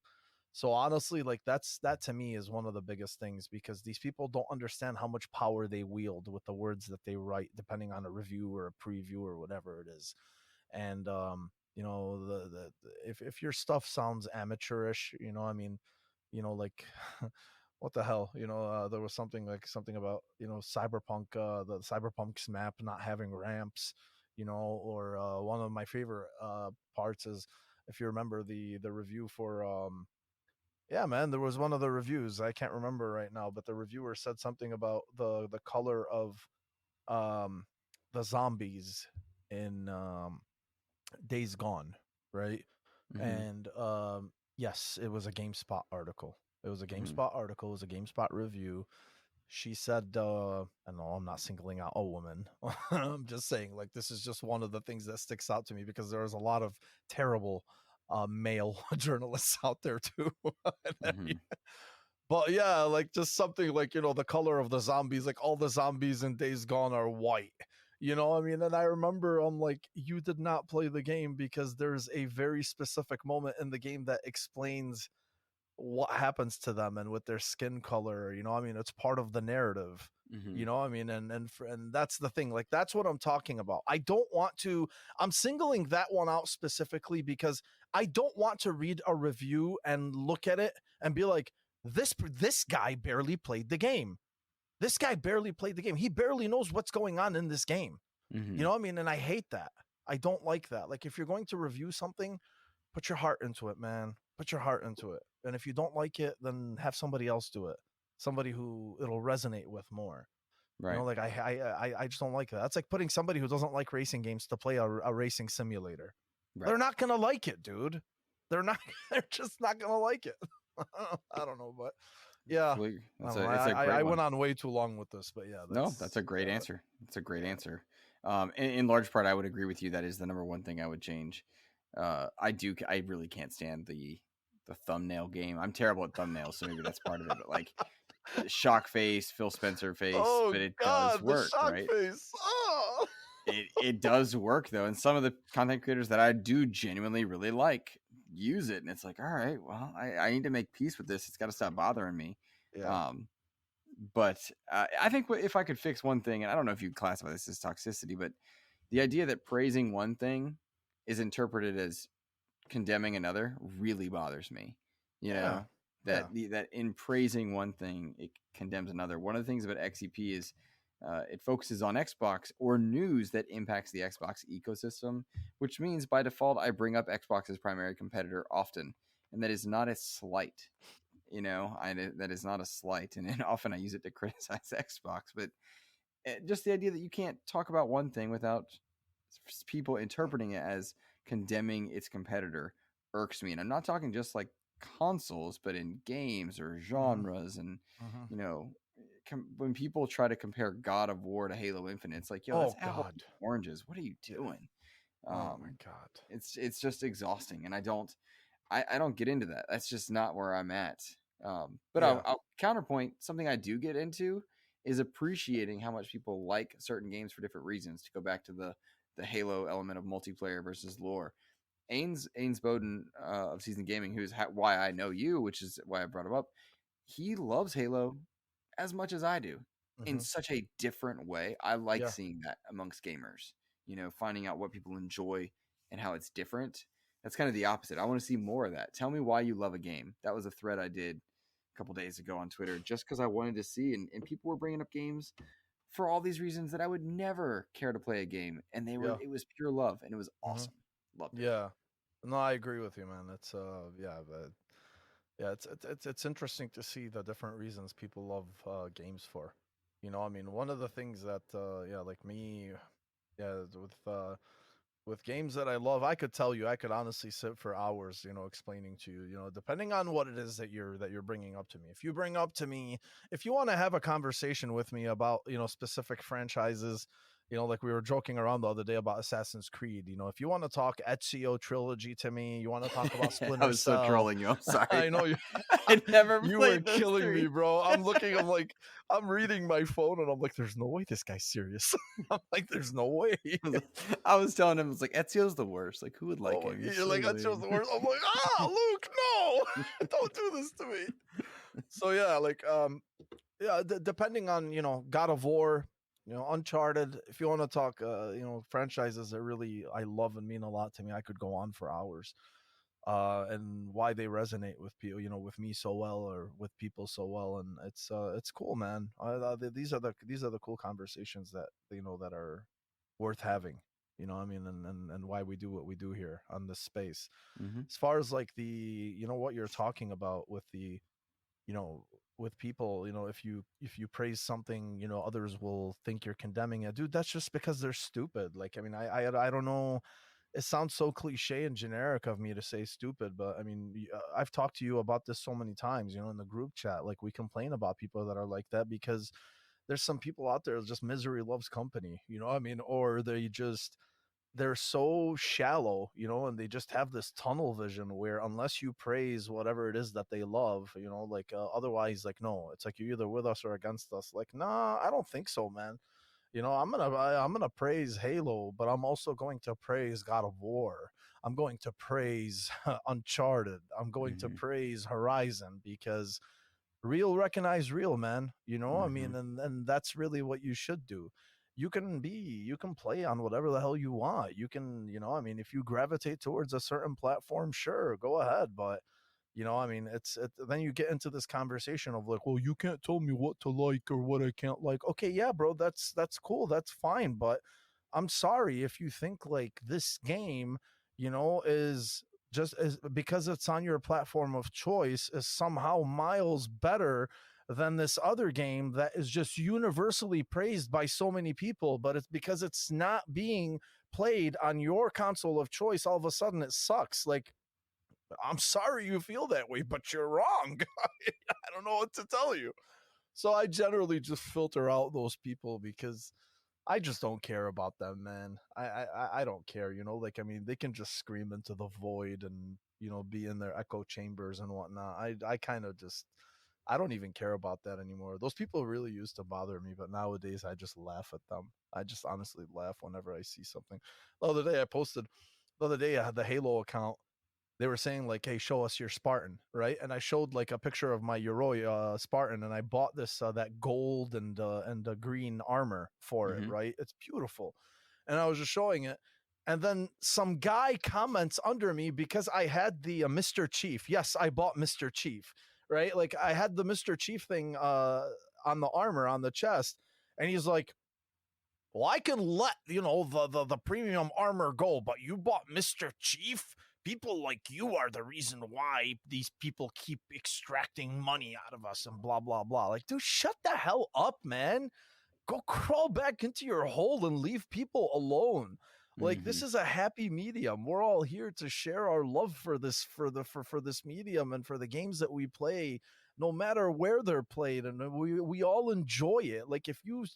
So honestly, like that to me is one of the biggest things, because these people don't understand how much power they wield with the words that they write, depending on a review or a preview or whatever it is. And if your stuff sounds amateurish, I mean, like what the hell, there was something about Cyberpunk, the Cyberpunk's map not having ramps, or one of my favorite parts is, if you remember the review for Yeah, man, there was one of the reviews. I can't remember right now, but the reviewer said something about the color of um the zombies in Days Gone, right? Mm-hmm. And yes, it was a GameSpot article. It was a Mm-hmm. GameSpot article. It was a GameSpot review. She said, I know I'm not singling out a woman. I'm just saying, like, this is just one of the things that sticks out to me because there's a lot of terrible male journalists out there too. Mm-hmm. But yeah, like just something like, the color of the zombies, like all the zombies in Days Gone are white. I mean, and I remember I'm like, you did not play the game because there's a very specific moment in the game that explains what happens to them and with their skin color. I mean, it's part of the narrative. Mm-hmm. I mean, and that's the thing. Like, that's what I'm talking about. I don't want to. I'm singling that one out specifically because I don't want to read a review and look at it and be like, this guy barely played the game. This guy barely played the game. He barely knows what's going on in this game. Mm-hmm. You know what I mean? And I hate that. I don't like that. Like, if you're going to review something, put your heart into it, man. Put your heart into it. And if you don't like it, then have somebody else do it. Somebody who it'll resonate with more. Right. Like I just don't like that. That's like putting somebody who doesn't like racing games to play a racing simulator. Right. They're not gonna like it, dude. They're not. They're just not gonna like it. I don't know, but yeah, I went on way too long with this, but yeah, that's a great answer. That's a great answer. In large part, I would agree with you. That is the number one thing I would change. I really can't stand the thumbnail game. I'm terrible at thumbnails, so maybe that's part of it. But like shock face, Phil Spencer face, but it does work, the shock right? Face. Oh. It does work though, and some of the content creators that I do genuinely really like use it, and it's like, all right, well, I need to make peace with this. It's got to stop bothering me. Yeah. But I think if I could fix one thing, and I don't know if you'd classify this as toxicity, but the idea that praising one thing is interpreted as condemning another really bothers me. That in praising one thing, it condemns another. One of the things about XEP is it focuses on Xbox or news that impacts the Xbox ecosystem, which means by default, I bring up Xbox's primary competitor often. And that is not a slight. That is not a slight. And often I use it to criticize Xbox. But just the idea that you can't talk about one thing without people interpreting it as condemning its competitor irks me. And I'm not talking just like consoles, but in games or genres. And, when people try to compare God of War to Halo Infinite, it's like, yo, that's apples and oranges. What are you doing? Oh my God. It's just exhausting. And I don't get into that. That's just not where I'm at. But I'll counterpoint, something I do get into is appreciating how much people like certain games for different reasons. To go back to the Halo element of multiplayer versus Lohr. Ains Bowden of Seasoned Gaming, who's why I know you, which is why I brought him up. He loves Halo as much as I do, in such a different way. I like seeing that amongst gamers. Finding out what people enjoy and how it's different. That's kind of the opposite. I want to see more of that. Tell me why you love a game. That was a thread I did a couple days ago on Twitter, just because I wanted to see, and people were bringing up games for all these reasons that I would never care to play a game, and it was pure love, and it was awesome. Loved it. Yeah, no, I agree with you, man. It's it's interesting to see the different reasons people love games for. I mean, one of the things that like me, with games that I love, I could tell you, I could honestly sit for hours, explaining to you, depending on what it is that you're bringing up to me. If you want to have a conversation with me about, specific franchises, like we were joking around the other day about Assassin's Creed, if you want to talk Ezio Trilogy to me, you want to talk about Splinter I was Cell. so trolling you. I'm sorry. I know you. I never You were played killing me, bro. I'm reading my phone and I'm like, there's no way this guy's serious. I'm like, there's no way. I was telling him, it's like, Ezio's the worst. Like, who would like him? You're like, Ezio's the worst. I'm like, Luke, no, don't do this to me. So yeah, depending on, God of War, Uncharted, if you want to talk, franchises that really I love and mean a lot to me, I could go on for hours. And why they resonate with people, with me so well, or with people so well, and it's cool, man. These are the cool conversations that that are worth having. You know what I mean? And why we do what we do here on this space. Mm-hmm. As far as like what you're talking about with with people, if you praise something, others will think you're condemning it. Dude, that's just because they're stupid. Like, I mean, I don't know. It sounds so cliche and generic of me to say stupid, but I mean, I've talked to you about this so many times, in the group chat. Like, we complain about people that are like that because there's some people out there that just misery loves company, I mean, or they're so shallow, and they just have this tunnel vision where unless you praise whatever it is that they love, like otherwise, like, no, it's like you're either with us or against us. Like, nah, I don't think so, man. I'm gonna praise Halo, but I'm also going to praise God of War. I'm going to praise Uncharted. I'm going to Mm-hmm. praise Horizon because real recognize real, man. I mean, and that's really what you should do. You can play on whatever the hell you want. You can, I mean, if you gravitate towards a certain platform, sure, go ahead. But I mean, then you get into this conversation of like, well, you can't tell me what to like or what I can't like. Okay, yeah, bro, that's cool, that's fine. But I'm sorry if you think like this game, is just as because it's on your platform of choice is somehow miles better than this other game that is just universally praised by so many people, but it's because it's not being played on your console of choice, all of a sudden it sucks. Like, I'm sorry you feel that way, but you're wrong. I don't know what to tell you. So I generally just filter out those people because I just don't care about them, man. I don't care, like, I mean, they can just scream into the void and, be in their echo chambers and whatnot. I kind of just, I don't even care about that anymore. Those people really used to bother me, but nowadays I just laugh at them. I just honestly laugh whenever I see something. The other day I had the Halo account. They were saying like, hey, show us your Spartan, right? And I showed like a picture of my Yoroi Spartan, and I bought this that gold and green armor for it, Mm-hmm. right? It's beautiful. And I was just showing it, and then some guy comments under me because I had the Mr. Chief. Yes, I bought Mr. Chief, right? Like, I had the Mr. Chief thing on the armor on the chest, and he's like, well, I can let the premium armor go, but you bought Mr. Chief. People like you are the reason why these people keep extracting money out of us and blah blah blah. Like, dude, shut the hell up, man. Go crawl back into your hole and leave people alone. Like, this is a happy medium. We're all here to share our love for this for this medium and for the games that we play, no matter where they're played, and we all enjoy it. Like, if you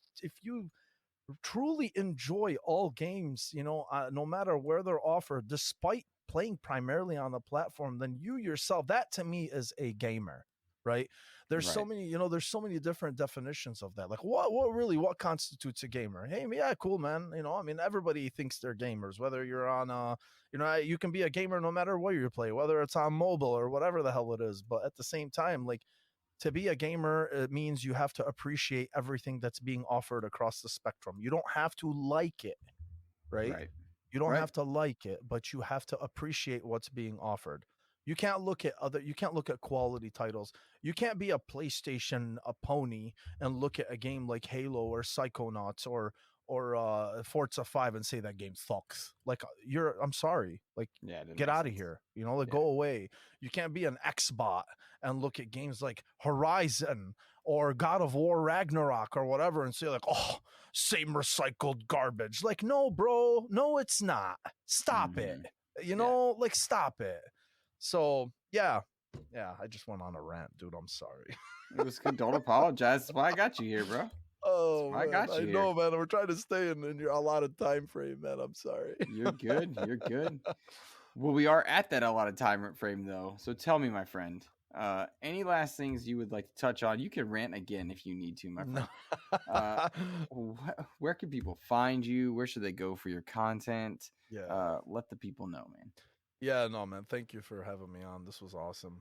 truly enjoy all games, no matter where they're offered, despite playing primarily on the platform, then you yourself, that to me is a gamer, right? There's so Right. many, there's so many different definitions of that. Like, what constitutes a gamer? Hey, yeah, cool, man. I mean, everybody thinks they're gamers, whether you're on, you can be a gamer no matter where you play, whether it's on mobile or whatever the hell it is. But at the same time, like, to be a gamer, it means you have to appreciate everything that's being offered across the spectrum. You don't have to like it, right? Right. You don't Right. have to like it, but you have to appreciate what's being offered. You can't look at quality titles. You can't be a PlayStation a pony and look at a game like Halo or Psychonauts or Forza 5 and say that game sucks. Like, I'm sorry. Like, Yeah. It didn't get make out of sense. here. Like, Yeah. go away. You can't be an Xbot and look at games like Horizon or God of War Ragnarok or whatever and say like, oh, same recycled garbage. Like, no, bro, no, it's not. Stop it. Yeah. Like, stop it. So yeah, I just went on a rant, dude. I'm sorry. It was good. Don't apologize. That's why I got you here, bro. Oh, I man, got you I here. know, man. We're trying to stay in your allotted time frame, man. I'm sorry. You're good. You're good. Well, we are at that allotted time frame, though. So tell me, my friend, any last things you would like to touch on? You can rant again if you need to, my friend. Where can people find you? Where should they go for your content? Yeah. Let the people know, man. Yeah, no, man. Thank you for having me on. This was awesome.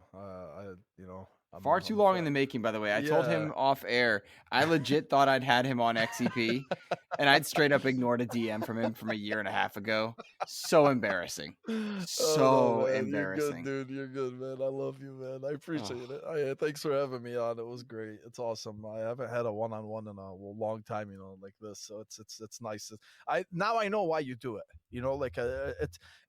Far too long a in the fan. making, by the way. I Yeah. told him off air. I legit thought I'd had him on XCP, and I'd straight up ignored a DM from him from a year and a half ago. So embarrassing. So man. embarrassing. You're good, dude. You're good, man. I love you, man. I appreciate it. Thanks for having me on. It was great. It's awesome. I haven't had a one-on-one in a long time, like this. So it's nice. I know why you do it.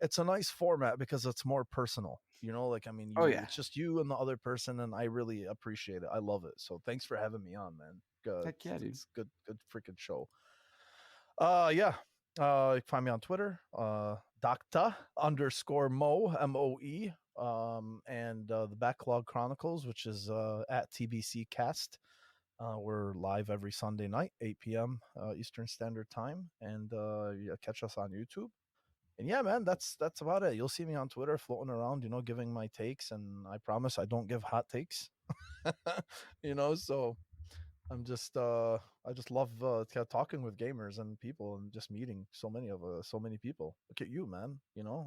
It's a nice format because it's more personal. It's just you and the other person, and I really appreciate it. I love it. So thanks for having me on, man. Heck yeah, dude. It's good freaking show. Yeah. You can find me on Twitter, Docta _Moe, MOE, and the Backlog Chronicles, which is at TBC Cast. We're live every Sunday night, 8 p.m. Eastern Standard Time, and catch us on YouTube. And yeah, man, that's about it. You'll see me on Twitter floating around, giving my takes, and I promise I don't give hot takes. So I'm just I just love talking with gamers and people and just meeting so many people. Look at you, man.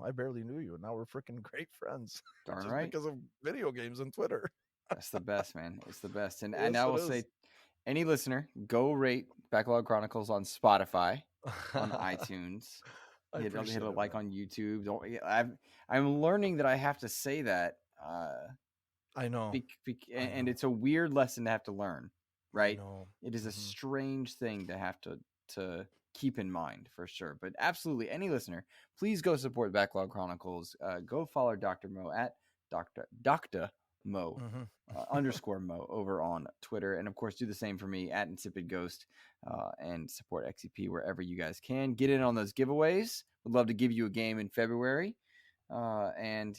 I barely knew you, and now we're freaking great friends. Darn just right. because of video games and Twitter. That's the best, man. It's the best. And Yes, I it will is. say, any listener, go rate Backlog Chronicles on Spotify, on iTunes. Hit a like on YouTube. I'm learning that I have to say that. I know. And it's a weird lesson to have to learn, right? It is a Mhm. strange thing to have to keep in mind for sure. But absolutely, any listener, please go support Backlog Chronicles. Go follow Doctor Moe at Docta Moe _ Moe over on Twitter, and of course do the same for me at InsipidGhost, and support XCP wherever you guys can. Get in on those giveaways. Would love to give you a game in February, and